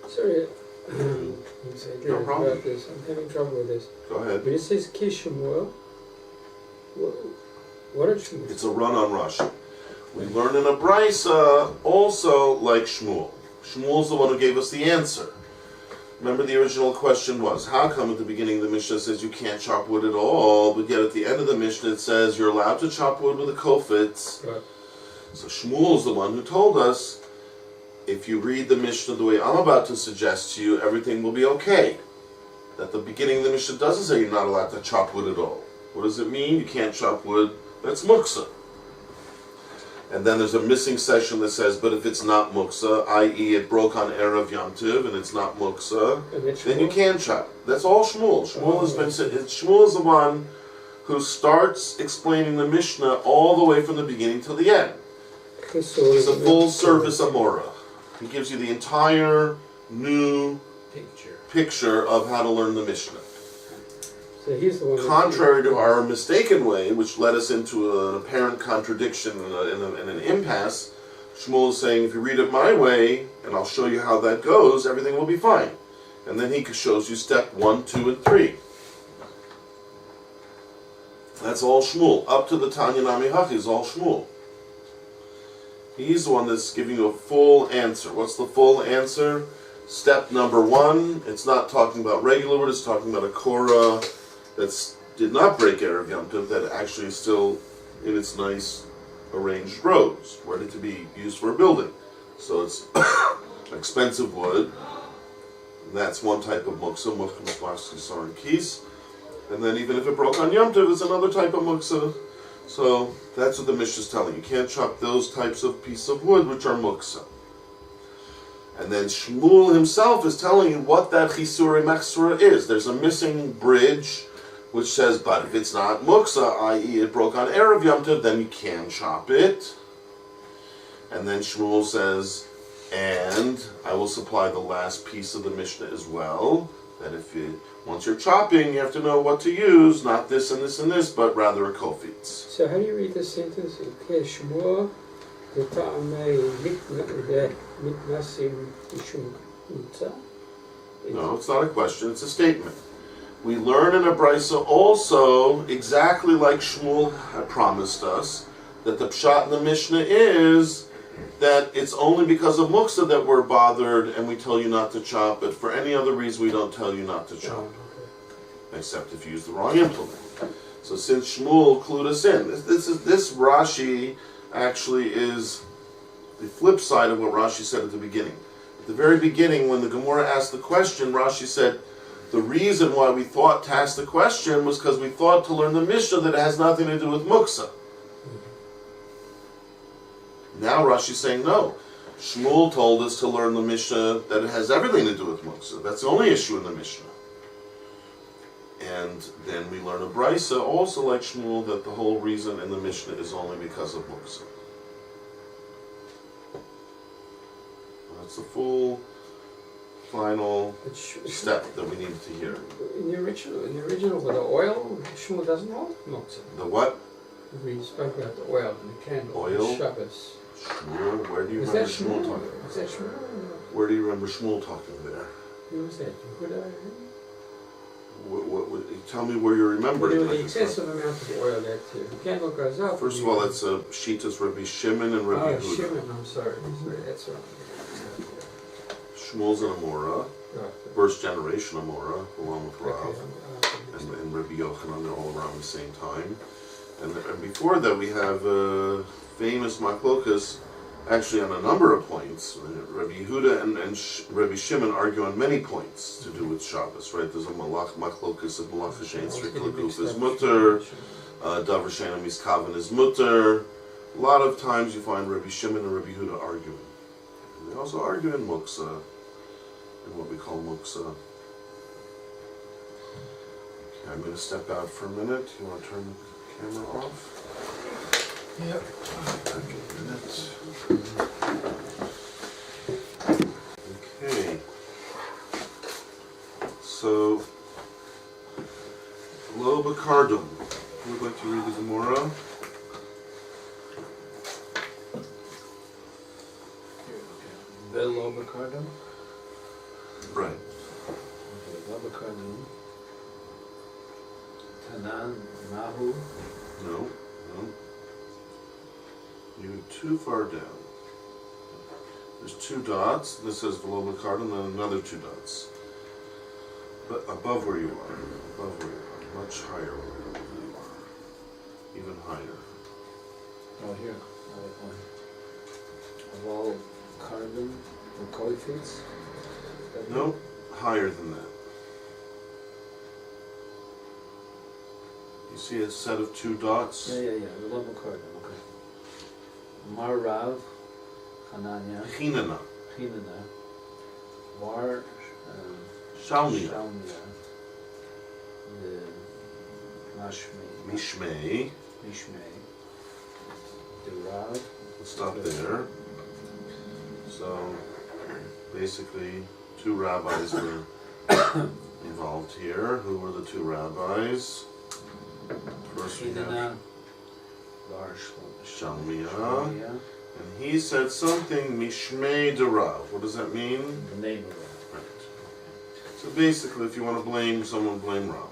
Speaker 1: Sorry,
Speaker 2: No problem.
Speaker 1: about this. I'm having trouble with this.
Speaker 2: Go ahead.
Speaker 1: When it says Kishemuel, what are Shmuel?
Speaker 2: It's a run on Rashi. We learn in a Beitsa also like Shmuel. Shmuel's the one who gave us the answer. Remember the original question was, how come at the beginning of the Mishnah says you can't chop wood at all, but yet at the end of the Mishnah it says you're allowed to chop wood with a kofitz.
Speaker 1: Right.
Speaker 2: So Shmuel's the one who told us, if you read the Mishnah the way I'm about to suggest to you, everything will be okay. At the beginning of the Mishnah doesn't say you're not allowed to chop wood at all. What does it mean? You can't chop wood that's muksa. And then there's a missing section that says, but if it's not muksa, i.e. it broke on Erev Yom Tov and it's not muksa, then you can chop. That's all Shmuel. Shmuel is the one who starts explaining the Mishnah all the way from the beginning to the end. He's a full service Amora. He gives you the entire new picture of how to learn the Mishnah.
Speaker 1: So he's the one.
Speaker 2: Contrary to our mistaken way, which led us into an apparent contradiction and an impasse, Shmuel is saying, if you read it my way, and I'll show you how that goes, everything will be fine. And then he shows you step 1, 2, and 3. That's all Shmuel. Up to the Tanya Nami Hachi is all Shmuel. He's the one that's giving you a full answer. What's the full answer? Step number 1, it's not talking about regular wood, it's talking about a Korah that did not break Erev Yom Tov, that actually is still in its nice arranged rows, ready to be used for a building. So it's expensive wood. That's one type of muksa, and kis. And then even if it broke on Yom Tov, it's another type of muksa. So that's what the Mishnah is telling you. You can't chop those types of pieces of wood which are muksa. And then Shmuel himself is telling you what that chisure mechsura is. There's a missing bridge which says, but if it's not muksa, i.e. it broke on Erev Yom Tov, then you can chop it. And then Shmuel says, and I will supply the last piece of the Mishnah as well, that once you're chopping, you have to know what to use, not this and this and this, but rather a kofitz.
Speaker 1: So how do you read this sentence? Shmuel, the
Speaker 2: No, it's not a question, it's a statement. We learn in a Beitsa also, exactly like Shmuel had promised us, that the pshat in the Mishnah is that it's only because of muksa that we're bothered and we tell you not to chop, but for any other reason we don't tell you not to chop. Except if you use the wrong implement. So since Shmuel clued us in, this Rashi actually is the flip side of what Rashi said at the beginning. At the very beginning, when the Gemora asked the question, Rashi said, the reason why we thought to ask the question was because we thought to learn the Mishnah that it has nothing to do with muksa. Now Rashi's saying no. Shmuel told us to learn the Mishnah that it has everything to do with muksa. That's the only issue in the Mishnah. And then we learn a Beitsa, also like Shmuel, that the whole reason in the Mishnah is only because of muksa. That's the full, final step that we needed to hear.
Speaker 1: In the original with the oil, Shmuel doesn't hold muksa.
Speaker 2: The what?
Speaker 1: We spoke about the oil and the candle.
Speaker 2: Oil?
Speaker 1: Shabbos.
Speaker 2: Shmuel? Where do you remember Shmuel talking?
Speaker 1: Is that Shmuel?
Speaker 2: Where do you remember Shmuel talking there?
Speaker 1: Who was that?
Speaker 2: Tell me where you remember it.
Speaker 1: The excessive amount of oil that the candle goes up.
Speaker 2: First of all, it's Shitas Rabbi Shimon and Rabbi Huda.
Speaker 1: Shimon, I'm sorry. That's right.
Speaker 2: Shmuel's an Amora, first generation Amora, along with Rav, and Rabbi Yochanan, they're all around the same time. And before that, we have famous machlokas, actually on a number of points. Rabbi Yehuda and Rabbi Shimon argue on many points to do with Shabbos, right? There's a machlokas of Malach Hashem Striklaguf is mutter, Davar Shein Miskaven is mutter. A lot of times you find Rabbi Shimon and Rabbi Yehuda arguing. And they also argue in muksa, in what we call muksa. Okay, I'm going to step out for a minute. You want to turn the camera off?
Speaker 1: Yep.
Speaker 2: Okay. So, Lo Bakardum. Who would like to read the Gemora?
Speaker 4: Lo Bakardum?
Speaker 2: Right.
Speaker 4: Okay, Lo Bakardum. Tanan Mahu.
Speaker 2: No. You're too far down. There's 2 dots. This says Velo Bakardum, and then another 2 dots. But above where you are. Much higher where you are. Even higher.
Speaker 4: Oh, here. Vol Carbon or Koifitz?
Speaker 2: No, higher than that. You See a set of two dots?
Speaker 4: Yeah. The one okay. Mar Rav, Hananya,
Speaker 2: Chinana.
Speaker 4: Var
Speaker 2: Shalmiya.
Speaker 4: The Mashmi,
Speaker 2: Mishmei.
Speaker 4: the Rav.
Speaker 2: Stop there. So basically, two rabbis were involved here. Who were the two rabbis? First we have
Speaker 4: Var
Speaker 2: Shalmiya. And he said something, Mishmei de Rav. What does that mean?
Speaker 4: the name of Rav.
Speaker 2: Right. So basically, if you want to blame someone, blame Rav.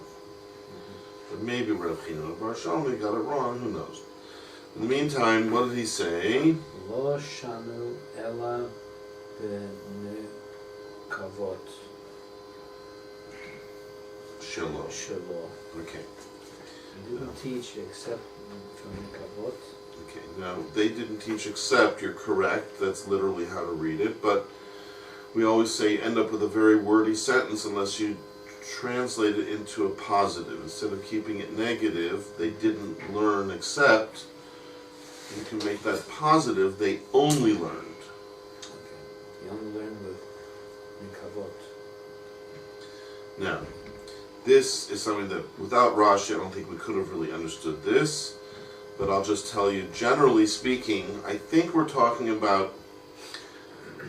Speaker 2: But maybe Rav Hillel Bar Shalmi got it wrong, who knows. In the meantime, what did he say?
Speaker 4: Lo shanu ela benekavot
Speaker 2: Shiloh.
Speaker 4: shelo.
Speaker 2: Okay.
Speaker 4: He didn't teach except from nekavot.
Speaker 2: Okay. Now, they didn't teach except, you're correct, that's literally how to read it, but we always say end up with a very wordy sentence unless you translate it into a positive. Instead of keeping it negative, they didn't learn except, you can make that positive, they only learned.
Speaker 4: Okay. He only learned with nekavot.
Speaker 2: Now, this is something that without Rashi, I don't think we could have really understood this, but I'll just tell you, generally speaking, I think we're talking about,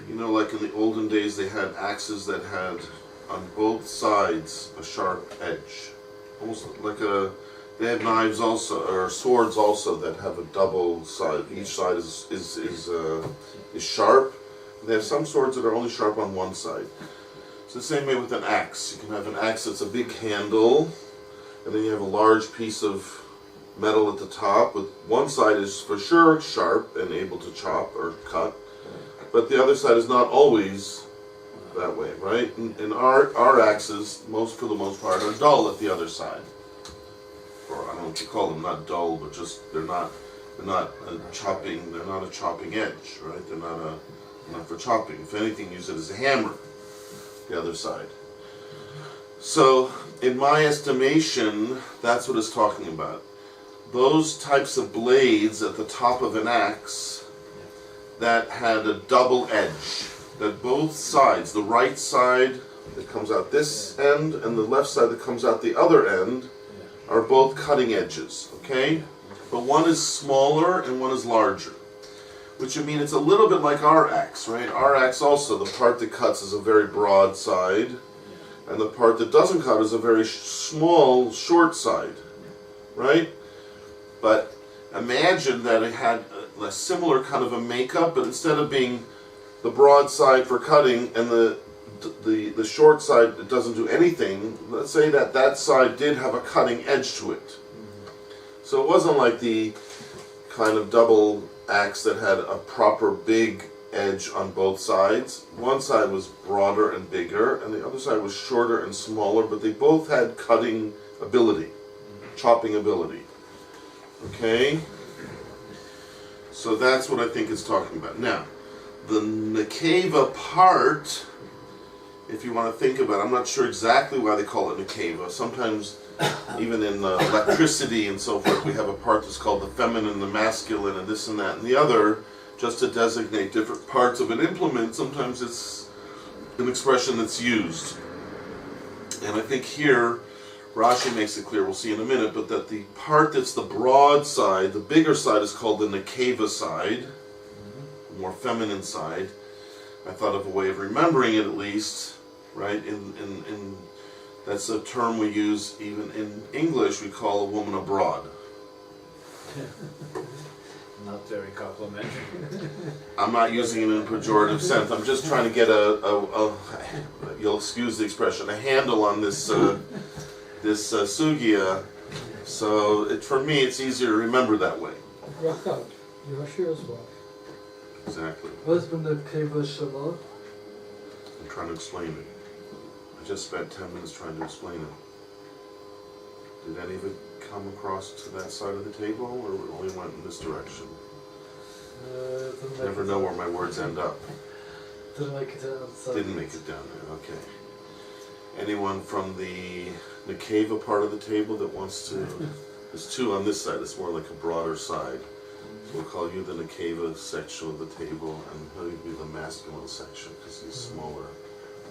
Speaker 2: like in the olden days they had axes that had on both sides a sharp edge. Almost like they had knives also, or swords also that have a double side. Each side is sharp. They have some swords that are only sharp on one side. It's the same way with an axe. You can have an axe that's a big handle, and then you have a large piece of metal at the top. With one side is for sure sharp and able to chop or cut, but the other side is not always that way, right? And our axes, for the most part, are dull at the other side. Or I don't know what you call them, not dull, but just they're not a chopping edge, right? They're not for chopping. If anything, use it as a hammer. The other side. So, in my estimation, that's what it's talking about. Those types of blades at the top of an axe that had a double edge, that both sides, the right side that comes out this end and the left side that comes out the other end, are both cutting edges, okay? But one is smaller and one is larger. Which would mean it's a little bit like our axe, right? Our axe also, the part that cuts is a very broad side, and the part that doesn't cut is a very small, short side, right? But imagine that it had a similar kind of a makeup, but instead of being the broad side for cutting and the short side that doesn't do anything, let's say that side did have a cutting edge to it. So it wasn't like the kind of double axe that had a proper big edge on both sides. One side was broader and bigger, and the other side was shorter and smaller, but they both had cutting ability, chopping ability. Okay? So that's what I think it's talking about. Now, the nekeva part, if you want to think about it, I'm not sure exactly why they call it nekeva. Sometimes, even in electricity and so forth, we have a part that's called the feminine, the masculine, and this and that and the other, just to designate different parts of an implement. Sometimes it's an expression that's used. And I think here, Rashi makes it clear, we'll see in a minute, but that the part that's the broad side, the bigger side, is called the nekeva side, the more feminine side. I thought of a way of remembering it at least, right? In that's a term we use even in English. We call a woman a broad.
Speaker 4: Not very complimentary.
Speaker 2: I'm not using it in a pejorative sense. I'm just trying to get you'll excuse the expression, a handle on this this sugya. So for me, it's easier to remember that way.
Speaker 1: Rav, Yoshia's wife.
Speaker 2: Exactly.
Speaker 3: Husband of Keva Shalom.
Speaker 2: I'm trying to explain it. I just spent 10 minutes trying to explain it. Did any of it come across to that side of the table, or it only went in this direction? Never know where my words end up.
Speaker 3: Didn't make it down.
Speaker 2: Didn't make it down there, okay. Anyone from the Nekeva part of the table that wants to There's two on this side. It's more like a broader side. So we'll call you the Nekeva section of the table, and he'll be the masculine section because he's smaller.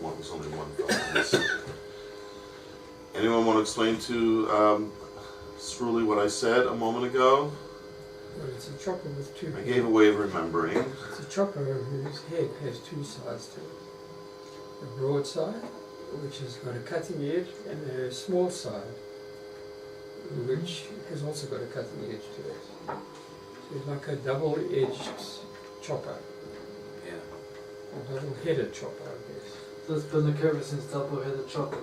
Speaker 2: There's only one fellow on this side. Anyone want to explain to Sruli what I said a moment ago?
Speaker 1: Well, it's a chopper with two
Speaker 2: I
Speaker 1: heads.
Speaker 2: gave a way of remembering.
Speaker 1: It's a chopper whose head has two sides to it. A broad side, which has got a cutting edge, and a small side, which has also got a cutting edge to it. So it's like a double-edged chopper,
Speaker 4: Yeah.
Speaker 1: a double-headed chopper, I guess.
Speaker 3: That's been the Nekeva since double-headed chopper.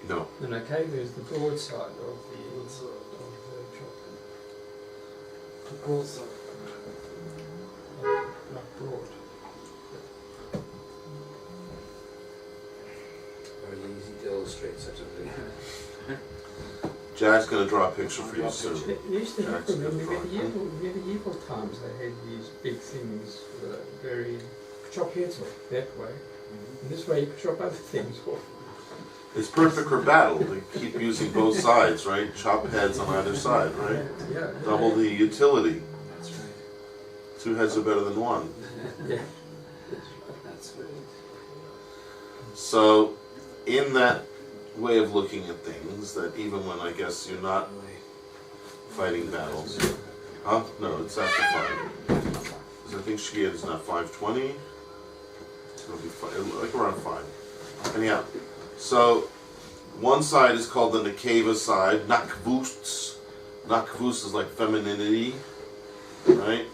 Speaker 2: No.
Speaker 1: The Nekeva is the broad side of the
Speaker 3: Broadside.
Speaker 1: chopper,
Speaker 3: The broadside.
Speaker 1: not broad.
Speaker 4: Very easy to illustrate such a thing.
Speaker 2: Jack's going to draw a picture for you soon.
Speaker 1: They used to have
Speaker 2: Jack's
Speaker 1: them in
Speaker 2: gonna draw it.
Speaker 1: medieval times. They had these big things with a very chop heads off that way. And this way you could chop other things off.
Speaker 2: It's perfect for battle. They keep using both sides, right? Chop heads on either side, right?
Speaker 1: Yeah.
Speaker 2: Double the utility.
Speaker 4: That's right.
Speaker 2: Two heads are better than one.
Speaker 1: Yeah.
Speaker 4: That's right.
Speaker 2: So, in that way of looking at things, that even when I guess you're not fighting battles, huh? No, it's after 5. Because I think Shkia is not 5:20. It'll be like around 5. Anyhow, so one side is called the Nekeva side, Nakvus. Nakvus is like femininity, right?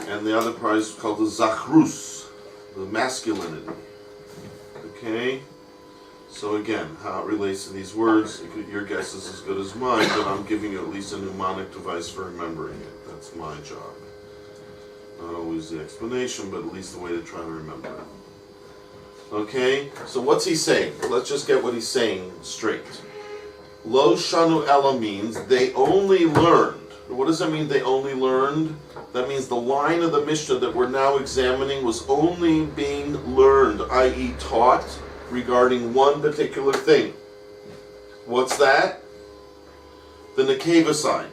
Speaker 2: And the other part is called the Zachrus, the masculinity. Okay? So again, how it relates to these words, your guess is as good as mine, but I'm giving you at least a mnemonic device for remembering it. That's my job. Not always the explanation, but at least the way to try to remember it. Okay? So what's he saying? Let's just get what he's saying straight. Lo shanu ela means they only learned. What does that mean, they only learned? That means the line of the Mishnah that we're now examining was only being learned, i.e. taught, regarding one particular thing. What's that? The Nekeva side.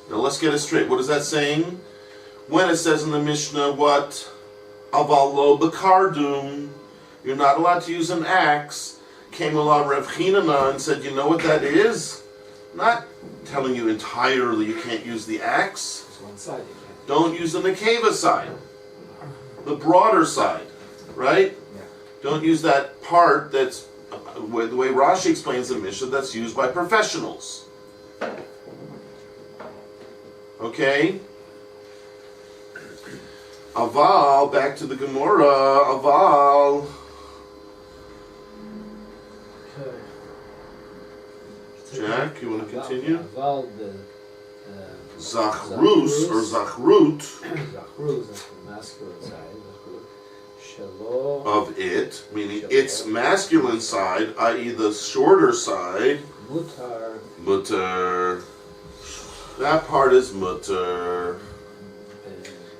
Speaker 2: Now let's get it straight. What is that saying? When it says in the Mishnah, what? Aval lo b'kardum, you're not allowed to use an axe, came along Rav Hillel and said, you know what that is? Not telling you entirely you can't use the axe.
Speaker 4: It's one side you can't.
Speaker 2: Don't use the Nekeva side. The broader side, right?
Speaker 4: Yeah.
Speaker 2: Don't use that part that's, the way Rashi explains the Mishnah, that's used by professionals. Okay? Aval, back to the Gemora, Aval.
Speaker 3: Okay.
Speaker 2: Jack, you want to continue?
Speaker 4: Aval, the
Speaker 2: Zachrus or Zachrut
Speaker 4: Zachrus, that's the masculine side. Shelo
Speaker 2: of it, meaning its masculine side, i.e. the shorter side,
Speaker 4: mutar.
Speaker 2: mutter. That part is mutter.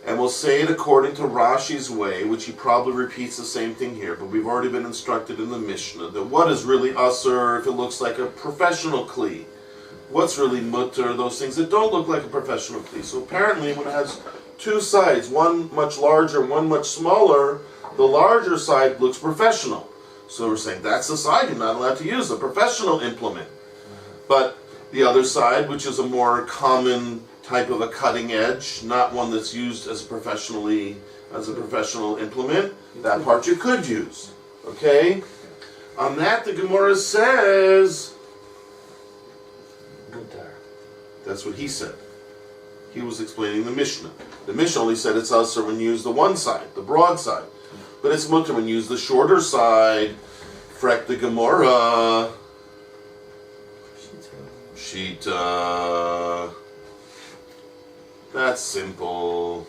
Speaker 2: And we'll say it according to Rashi's way, which he probably repeats the same thing here, but we've already been instructed in the Mishnah that what is really asur if it looks like a professional kli? What's really mutter? Those things that don't look like a professional kli. So apparently when it has two sides, one much larger, one much smaller, the larger side looks professional. So we're saying that's the side you're not allowed to use, the professional implement. But the other side, which is a more common type of a cutting edge, not one that's used as a professional implement, that part you could use. Okay? On that the Gemora says,
Speaker 4: Mutar.
Speaker 2: that's what he said. He was explaining the Mishnah. The Mishnah only said it's asur when you use the one side, the broad side. But it's mutter when you use the shorter side. Frek the Gemora. Shita. That's simple.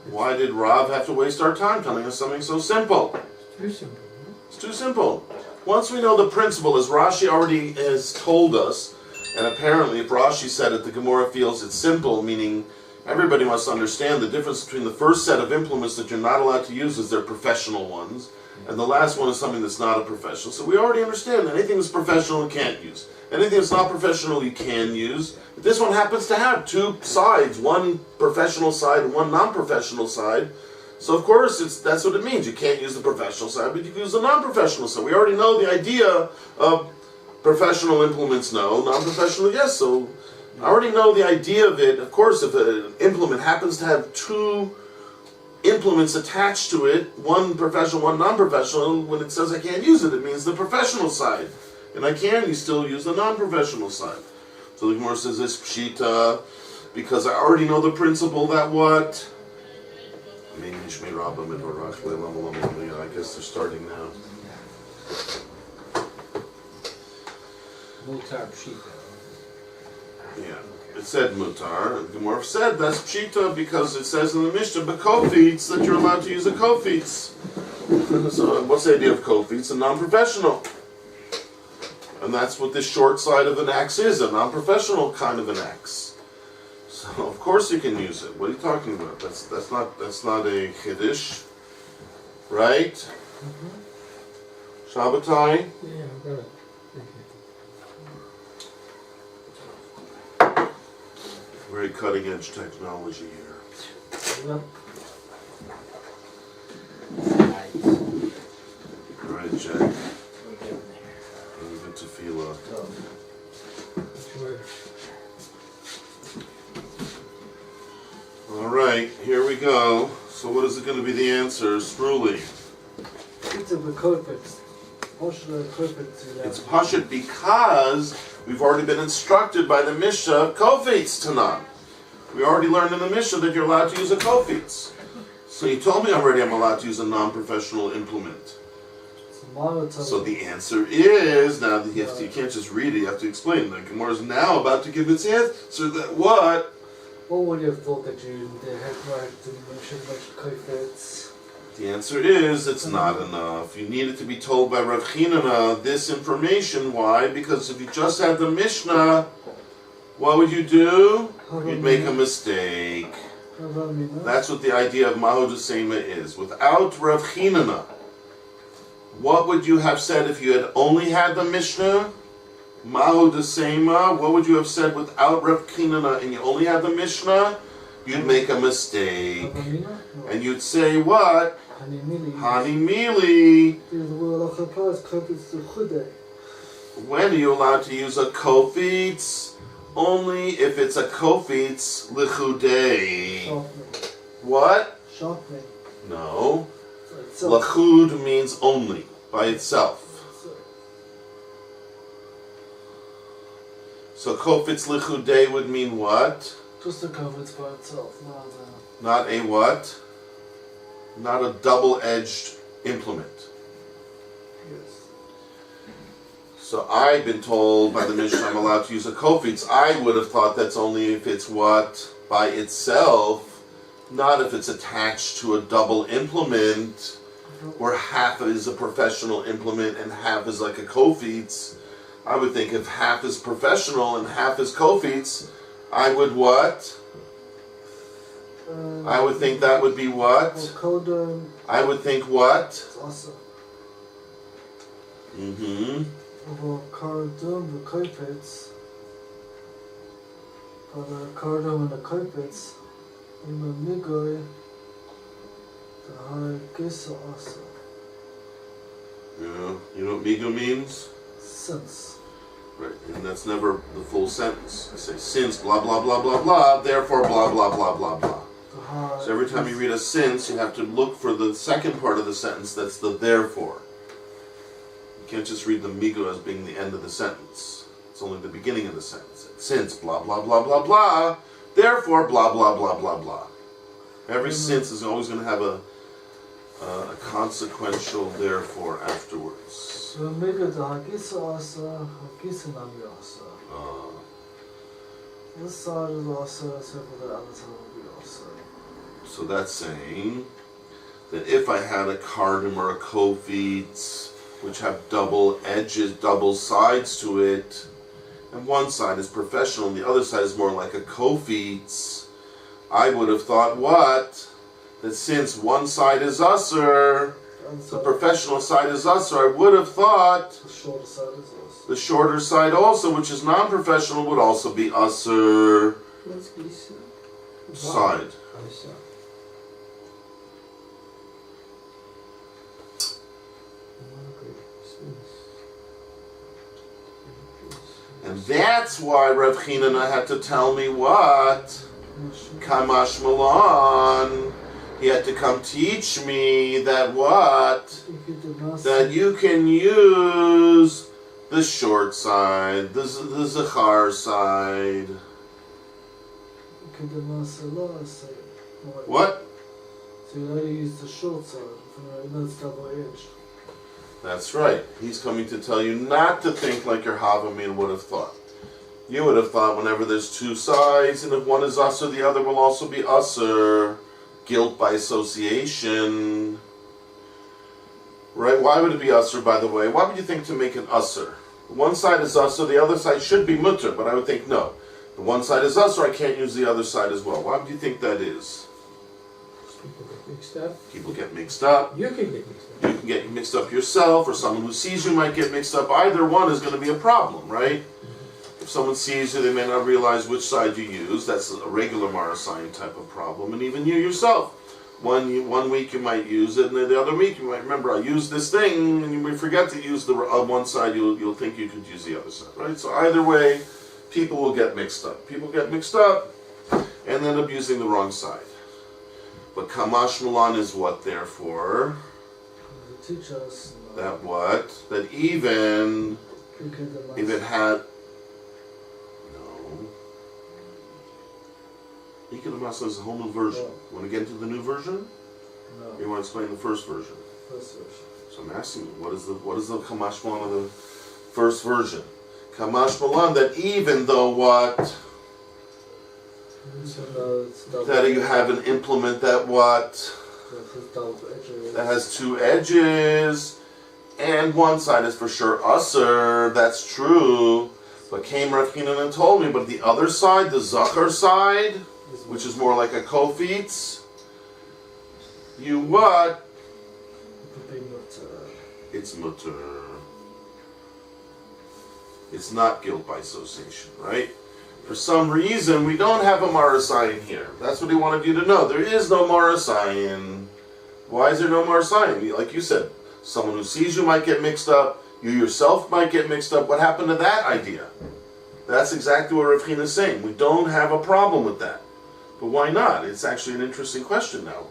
Speaker 2: Why did Rav have to waste our time telling us something so simple?
Speaker 1: Too simple. Huh?
Speaker 2: It's too simple. Once we know the principle, as Rashi already has told us, and apparently if Rashi said it, the Gemora feels it's simple, meaning everybody must understand the difference between the first set of implements that you're not allowed to use as their professional ones, And the last one is something that's not a professional. So we already understand that anything that's professional you can't use. Anything that's not professional you can use. But this one happens to have two sides, one professional side and one non-professional side. So of course that's what it means. You can't use the professional side, but you can use the non-professional side. We already know the idea of professional implements, no. Non-professional, yes. So I already know the idea of it. Of course, if an implement happens to have two implements attached to it, one professional, one non-professional, when it says I can't use it, it means the professional side. And I can, you still use the non-professional side. So the Gemora says this pshita, because I already know the principle that what? I guess they're starting now.
Speaker 4: Mutar pshita.
Speaker 2: Yeah, it said mutar. The Gemara said that's pshita because it says in the Mishnah, bekofitz, that you're allowed to use a kofitz. So what's the idea of kofitz? A non-professional. And that's what this short side of an axe is, a non-professional kind of an axe. So of course you can use it. What are you talking about? That's not a chiddush, right?
Speaker 1: Mm-hmm.
Speaker 2: Shabbatai?
Speaker 1: Yeah, I got it. Thank you.
Speaker 2: Very cutting edge technology here.
Speaker 3: Yep.
Speaker 4: Nice.
Speaker 2: All right, Jack.
Speaker 4: We're getting there.
Speaker 2: Good tefillah.
Speaker 1: Sure.
Speaker 2: All right, here we go. So what is it going to be the answer? Struli.
Speaker 3: It's a bekofitz.
Speaker 2: It's pashut because we've already been instructed by the Mishnah kofitz tanan. We already learned in the Mishnah that you're allowed to use a kofitz. So you told me already I'm allowed to use a non-professional implement. So the answer is, now that you can't just read it, you have to explain. The Gemara is now about to give its answer that what?
Speaker 3: What would you have thought that you had right to mention kofitz?
Speaker 2: The answer is it's not enough. You need it to be told by Rav Hillel this information. Why? Because if you just had the Mishnah, what would you do? You'd make a mistake. That's what the idea of Mahu Tsama is. Without Rav Hillel, what would you have said if you had only had the Mishnah? Mahu Tsama, what would you have said without Rav Hillel and you only had the Mishnah? You'd make a mistake. And you'd say what? Hani mili. When are you allowed to use a kofitz? Only if it's a kofitz lichudei. What? No. Lachud means only, by itself. So kofitz lichudei would mean what?
Speaker 3: Just a kofitz by itself,
Speaker 2: not a what? Not a double-edged implement.
Speaker 3: Yes.
Speaker 2: So I've been told by the Mishnah I'm allowed to use a kofitz. I would have thought that's only if it's what? By itself, not if it's attached to a double implement, where half is a professional implement and half is like a kofitz. I would think if half is professional and half is kofitz, I would what? I would think that would be what? I would think what? Mm-hmm. Yeah, you know what migo means?
Speaker 3: Since.
Speaker 2: Right, and that's never the full sentence. I say, since blah blah blah blah blah, therefore blah blah blah blah blah. So every time you read a since, you have to look for the second part of the sentence that's the therefore. You can't just read the migo as being the end of the sentence. It's only the beginning of the sentence. Since blah blah blah blah blah, therefore blah blah blah blah blah. Every since is always going to have a consequential therefore afterwards.
Speaker 3: This side is also, so for the other side will be also.
Speaker 2: So that's saying that if I had a cardam or a kofitz, which have double edges, double sides to it, and one side is professional and the other side is more like a kofitz, I would have thought what? That since one side is usher The professional side is usher. I would have thought
Speaker 3: The shorter side is also.
Speaker 2: the shorter side also, which is non-professional, would also be usher
Speaker 1: What's this?
Speaker 2: side. And that's why Rav Chinana had to tell me what? Kamash Malan. He had to come teach me that what? That you can use the short side, the Zachar side. What?
Speaker 3: So you only use the short side, and that's double-edged.
Speaker 2: That's right. He's coming to tell you not to think like your Havamin would have thought. You would have thought whenever there's two sides, and if one is usher, the other will also be usher. Guilt by association. Right? Why would it be usher, by the way? Why would you think to make it usher? One side is usher, the other side should be mutter, but I would think no. The one side is usher, I can't use the other side as well. Why would you think that is?
Speaker 1: People get mixed up.
Speaker 2: People get mixed up.
Speaker 1: You can get mixed up.
Speaker 2: You can get mixed up yourself, or someone who sees you might get mixed up. Either one is going to be a problem, right? If someone sees you, they may not realize which side you use. That's a regular Marasayan type of problem. And even you yourself. One week you might use it, and then the other week you might remember, I used this thing, and you may forget to use the one side, you'll think you could use the other side, right? So either way, people will get mixed up. People get mixed up and end up using the wrong side. But Kamash Mulan is what, therefore?
Speaker 3: Teach us
Speaker 2: That what? That even if it had... No. Ikeda Masa is a whole new version. You want to get into the new version?
Speaker 3: No.
Speaker 2: Or you want to explain the first version?
Speaker 3: First version.
Speaker 2: So I'm asking you, what is the Kamash Malan of the first version? Kamash Malan, that even though what? That you have an implement that what? That has two edges, and one side is for sure usher, that's true. But came Rav Hillel and told me, but the other side, the Zachar side, which is more like a kofitz, you what? It's mutter. It's not guilt by association, right? For some reason, we don't have a Marasayan here. That's what he wanted you to know. There is no Marasayan. Why is there no Marasayan? Like you said, someone who sees you might get mixed up. You yourself might get mixed up. What happened to that idea? That's exactly what Rav Hillel is saying. We don't have a problem with that. But why not? It's actually an interesting question now.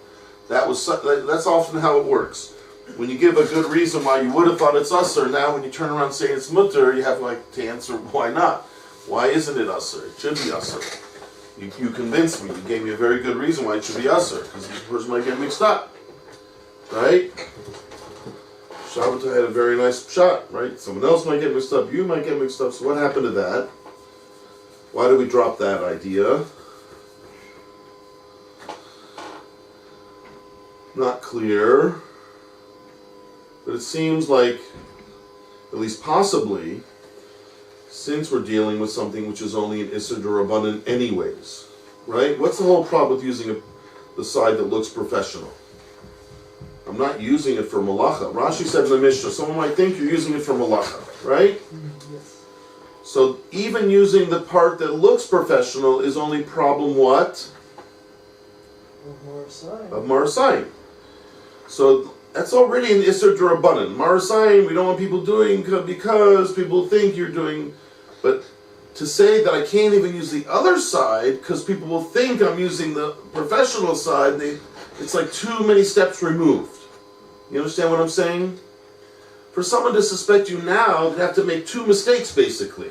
Speaker 2: That's often how it works. When you give a good reason why you would have thought it's usher, now when you turn around and say it's mutter, you have to answer why not. Why isn't it usher? It should be usher. You convinced me. You gave me a very good reason why it should be usher, because the person might get mixed up. Right? Shabbatai had a very nice shot, right? Someone else might get mixed up, you might get mixed up. So what happened to that? Why did we drop that idea? Not clear. But it seems like, at least possibly, since we're dealing with something which is only an Issur D'Rabbanan anyways, right? What's the whole problem with using the side that looks professional? I'm not using it for malacha. Rashi said in the Mishnah, someone might think you're using it for malacha, right?
Speaker 3: Yes.
Speaker 2: So even using the part that looks professional is only problem what? Of Marasayim. So that's already an Issur D'Rabbanan. Marasayim, we don't want people doing because people think you're doing. But to say that I can't even use the other side because people will think I'm using the professional side, it's like too many steps removed. You understand what I'm saying? For someone to suspect you now, they have to make two mistakes basically.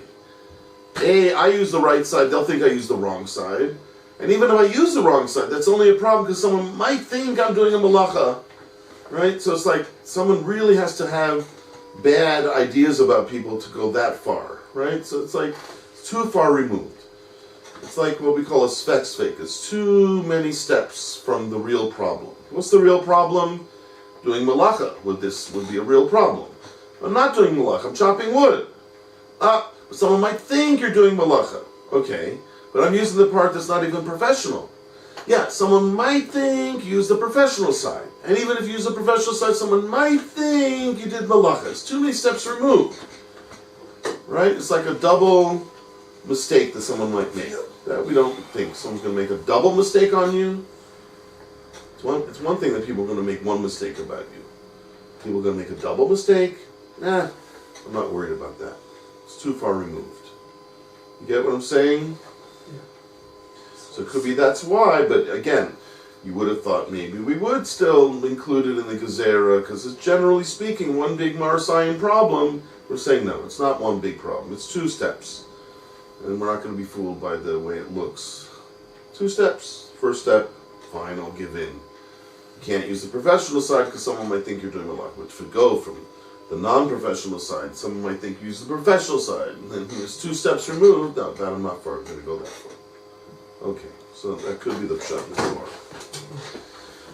Speaker 2: A, I use the right side, they'll think I use the wrong side. And even if I use the wrong side, that's only a problem because someone might think I'm doing a malacha. Right? So it's like someone really has to have bad ideas about people to go that far. Right? So it's like it's too far removed. It's like what we call a svek. It's too many steps from the real problem. What's the real problem? Doing malacha. Would be a real problem. I'm not doing malacha. I'm chopping wood. But someone might think you're doing malacha. Okay. But I'm using the part that's not even professional. Yeah, someone might think use the professional side. And even if you use the professional side, someone might think you did malacha. It's too many steps removed. Right? It's like a double mistake that someone might make. That we don't think someone's going to make a double mistake on you. It's one thing that people are going to make one mistake about you. People are going to make a double mistake. Nah, I'm not worried about that. It's too far removed. You get what I'm saying? So it could be that's why, but again, you would have thought maybe we would still include it in the Gezerah, because it's generally speaking one big Marsayan problem. We're saying no, it's not one big problem. It's 2 steps. And we're not going to be fooled by the way it looks. 2 steps. First step, fine, I'll give in. You can't use the professional side because someone might think you're doing a lot. But if you go from the non-professional side, someone might think you use the professional side. And then there's 2 steps removed. No, that I'm not going to go that far. Okay, so that could be the pshat in the Gemora.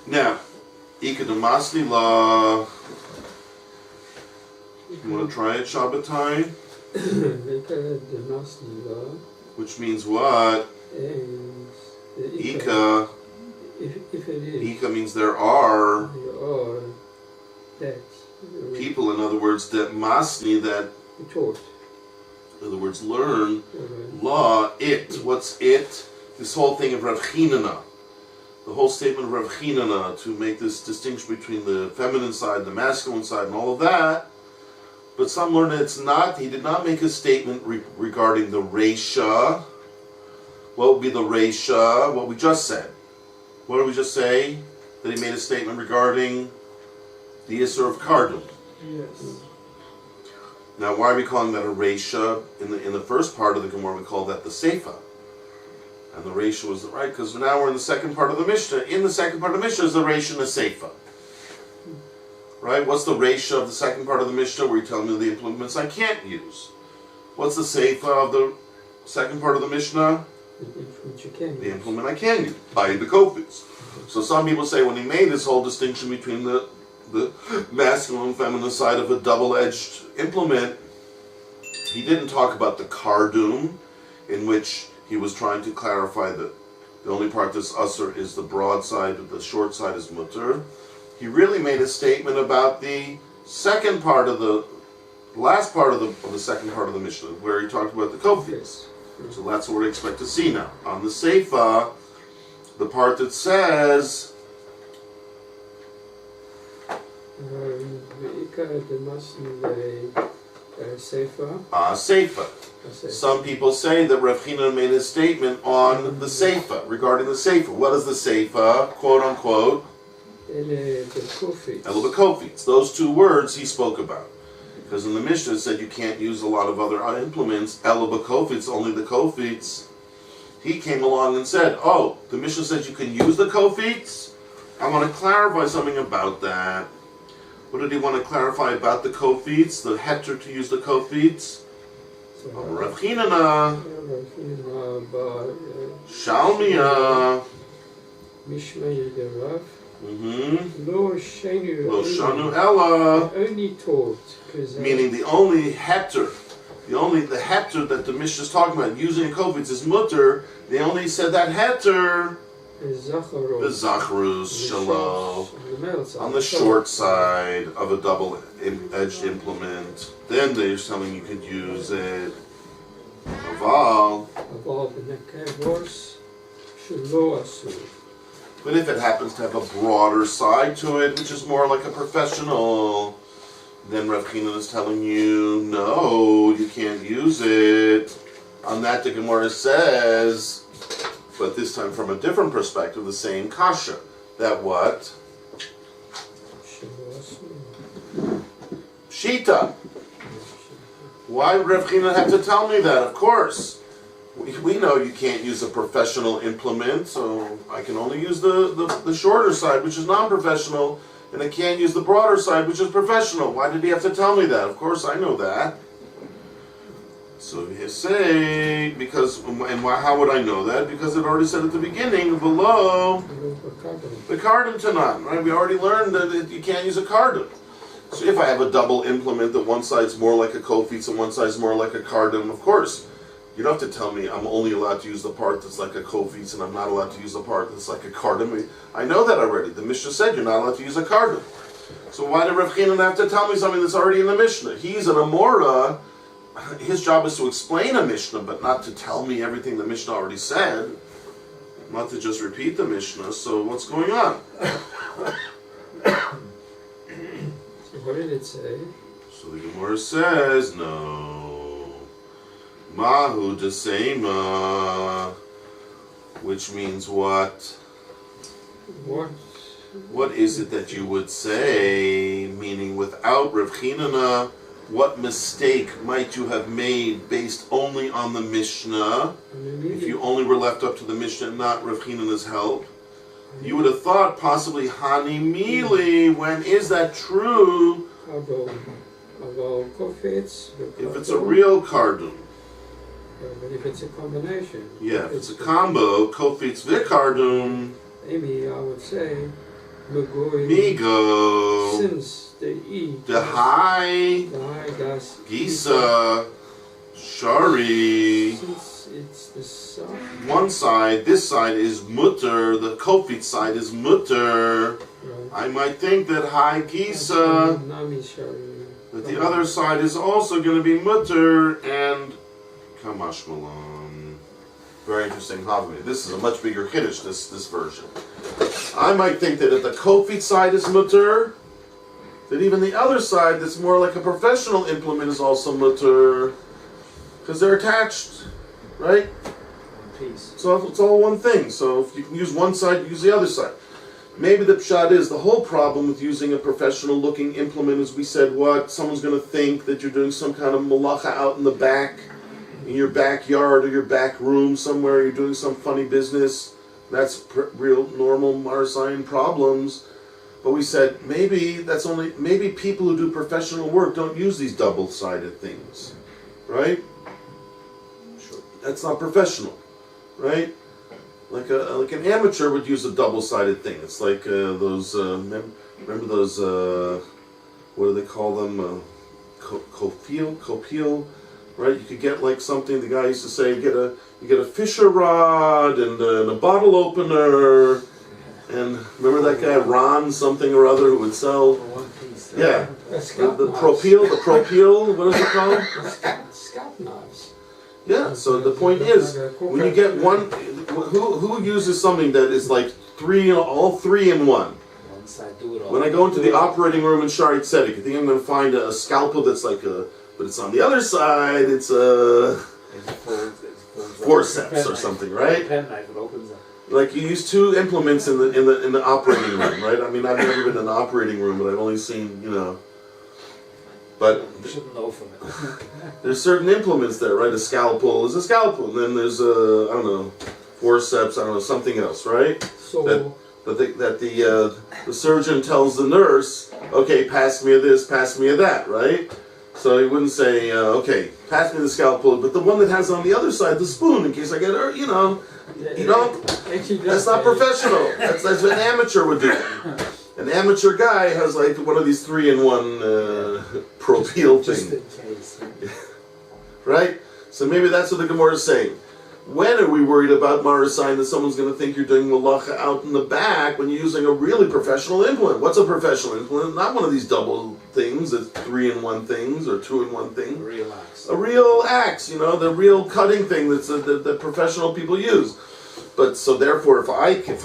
Speaker 2: Now, Ika Damasni law. You want to try it, Shabbatai? Which means what? Ika.
Speaker 1: If it is.
Speaker 2: Ika means there are
Speaker 1: that
Speaker 2: people, in other words, that masni, that
Speaker 1: taught.
Speaker 2: In other words, learn law, it. What's it? This whole thing of Rav Chinana. The whole statement of Rav Chinana to make this distinction between the feminine side, the masculine side, and all of that. But some learn that it's not. He did not make a statement regarding the Reisha. What would be the Reisha? What we just said. What did we just say? That he made a statement regarding the Isser of Kardum.
Speaker 1: Yes.
Speaker 2: Now, why are we calling that a Reisha? In the first part of the Gemora, we call that the Seifa. And the Reisha was right, because now we're in the second part of the Mishnah. In the second part of the Mishnah is the Reisha and the Seifa. Right? What's the Reisha of the second part of the Mishnah where you tell me the implements I can't use? What's the Seifa of the second part of the Mishnah? The implement I can use. By the Kofitz. So some people say when he made this whole distinction between the masculine and feminine side of a double-edged implement, he didn't talk about the Kardum, in which he was trying to clarify that the only part that's Usr is the broad side, but the short side is Mutter. He really made a statement about the second part of the last part of the second part of the Mishnah, where he talked about the Kofis. So that's what we expect to see now. On the Seifa, the part that says, Seifa. Some people say that Rav Hillel made a statement on the Seifa, regarding the Seifa. What is the Seifa, quote unquote? Elabakofitz. Those 2 words he spoke about. Because in the Mishnah it said you can't use a lot of other implements. Elabakofitz, only the Kofitz. He came along and said, oh, the Mishnah says you can use the Kofitz? I want to clarify something about that. What did he want to clarify about the Kofitz? The heter to use the Kofitz? Rav Chinana, Shalmiya, Lo Shanu Ella,
Speaker 1: only taught,
Speaker 2: meaning the only heter, the heter that the Mishnah is talking about using a Kofitz is mutter. They only said that heter the Zacharus Shalom on the short side of a double-edged implement. Then they're telling you could use it. Aval. But if it happens to have a broader side to it, which is more like a professional, then Rav Hillel is telling you, no, you can't use it. On that, the Gemora says, but this time from a different perspective, the same kasha. That what? Shita. Why would Rav Hillel have to tell me that? Of course. We know you can't use a professional implement, so I can only use the shorter side, which is non-professional, and I can't use the broader side, which is professional. Why did he have to tell me that? Of course, I know that. So you say, because, and how would I know that? Because it already said at the beginning, below, the kardum tanan, right? We already learned that you can't use a kardum. So if I have a double implement that one side's more like a kofitz and one side's more like a kardum, of course, You don't have to tell me I'm only allowed to use the part that's like a kofitz and I'm not allowed to use the part that's like a cardam. I know that already. The Mishnah said you're not allowed to use a cardam. So why did Rav Hillel have to tell me something that's already in the Mishnah? He's an Amora. His job is to explain a Mishnah, but not to tell me everything the Mishnah already said. Not to just repeat the Mishnah. So what's going on?
Speaker 1: So what did it say?
Speaker 2: So the Gemora says, no. Mahu desema. Which means what? What is it that you would say? Meaning without Rav Hillel, what mistake might you have made based only on the Mishnah? If you only were left up to the Mishnah and not Rav Hillel's help? You would have thought possibly Hani Mili, when is that true? If it's a real kardum.
Speaker 1: But if it's a combination.
Speaker 2: Yeah, if it's a combo, kofitz v'kardum.
Speaker 1: Maybe I would say
Speaker 2: Migo.
Speaker 1: Since they eat
Speaker 2: The high
Speaker 1: das
Speaker 2: Gisa Shari.
Speaker 1: Since it's the soft.
Speaker 2: One side, this side is mutter, the kofitz side is mutter.
Speaker 1: Right.
Speaker 2: I might think that high Gisa, that the other side is also going to be mutter and kamash malan. Very interesting Havmi. This is a much bigger Kiddush, this version. I might think that if the kofitz side is mutter, that even the other side that's more like a professional implement is also mutter. Because they're attached, right?
Speaker 3: Peace.
Speaker 2: So it's all one thing. So if you can use one side, use the other side. Maybe the pshat is the whole problem with using a professional looking implement is we said what? Someone's going to think that you're doing some kind of malacha out in the back, in your backyard or your back room somewhere, you're doing some funny business. That's real normal Marsayan problems. But we said maybe people who do professional work don't use these double-sided things, right?
Speaker 3: Sure.
Speaker 2: That's not professional, right? Like an amateur would use a double-sided thing. It's like those. Remember those? What do they call them? Copiel, right? You could get like something. The guy used to say, you get a fisher rod and a bottle opener. And remember that guy Ron something or other who would sell?
Speaker 3: One piece.
Speaker 2: Yeah. The propel. What is it called?
Speaker 1: Scalp knives.
Speaker 2: Yeah. So the point is, when you get one, who uses something that is like all three in one?
Speaker 4: One side, do it all.
Speaker 2: When I go into the operating room in Shari Tzedek, you think I'm going to find a scalpel that's like but it's on the other side. It's a forceps or something, right?
Speaker 4: Pen knife, it opens up.
Speaker 2: Like you use two implements in the operating room, right? I mean, I've never been in an operating room, but I've only seen, But
Speaker 4: You shouldn't know from it.
Speaker 2: there's certain implements there, right? A scalpel is a scalpel, and then there's forceps, something else, right?
Speaker 1: So
Speaker 2: The surgeon tells the nurse, okay, pass me of this, pass me of that, right? So he wouldn't say, okay, pass me the scalpel, but the one that has on the other side the spoon in case I get hurt, you don't. That's not professional. That's what an amateur would do. An amateur guy has like one of these 3-in-1 propel
Speaker 3: Just
Speaker 2: thing,
Speaker 3: in case.
Speaker 2: right? So maybe that's what the Gemora is saying. When are we worried about Marasign that someone's going to think you're doing malacha out in the back when you're using a really professional implement? What's a professional implement? Not one of these double things, that's 3-in-1 things or 2-in-1 things.
Speaker 4: A real axe.
Speaker 2: A real axe, the real cutting thing that professional people use. But so therefore, if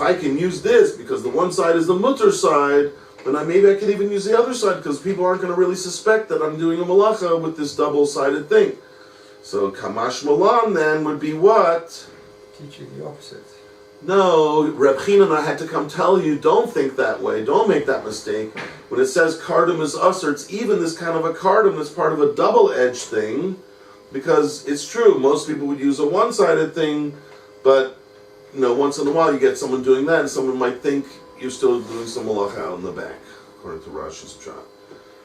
Speaker 2: I can use this because the one side is the mutter side, then maybe I can even use the other side because people aren't going to really suspect that I'm doing a malacha with this double-sided thing. So kamash malan then would be what?
Speaker 1: teach you the opposite.
Speaker 2: No, Reb Hillel had to come tell you, don't think that way, don't make that mistake. When it says kardum is usher, it's even this kind of a kardum that's part of a double-edged thing, because it's true, most people would use a one-sided thing, but once in a while you get someone doing that, and someone might think you're still doing some malacha out in the back, according to Rashi's pshat.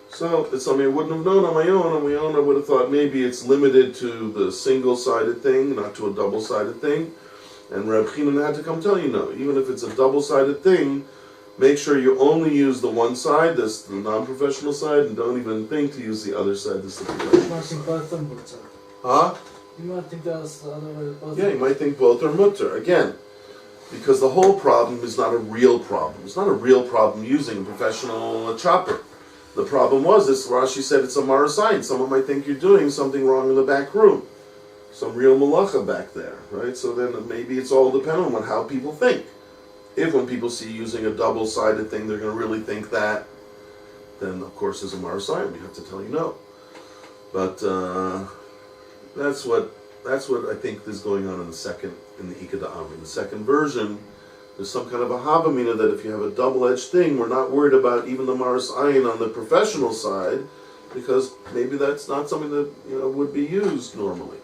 Speaker 2: So it's something I wouldn't have known on my own. On my own, I would have thought maybe it's limited to the single-sided thing, not to a double-sided thing. And Reb Hillel had to come tell you, no, even if it's a double-sided thing, make sure you only use the one side, that's the non-professional side, and don't even think to use the other side, that's the professional side.
Speaker 3: Both them, but
Speaker 2: Huh?
Speaker 3: You might think that's the other way. Both
Speaker 2: Yeah, you might think both are mutter. Again, because the whole problem is not a real problem. It's not a real problem using a professional chopper. The problem was this, Rashi said it's a marasayin. Someone might think you're doing something wrong in the back room. Some real malacha back there, right? So then maybe it's all dependent on how people think. If when people see you using a double-sided thing, they're going to really think that, then of course there's a marasayin. We have to tell you no. But that's what I think is going on in the Ikeda Amri. In the second version, there's some kind of a havamina that if you have a double-edged thing, we're not worried about even the maras ayin on the professional side, because maybe that's not something that would be used normally.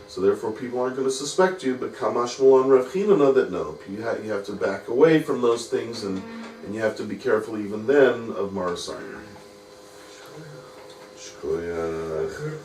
Speaker 2: So therefore, people aren't going to suspect you. But kamashmul on Rav Hillel that no, you have to back away from those things, and you have to be careful even then of maras ayin. Shkoyach.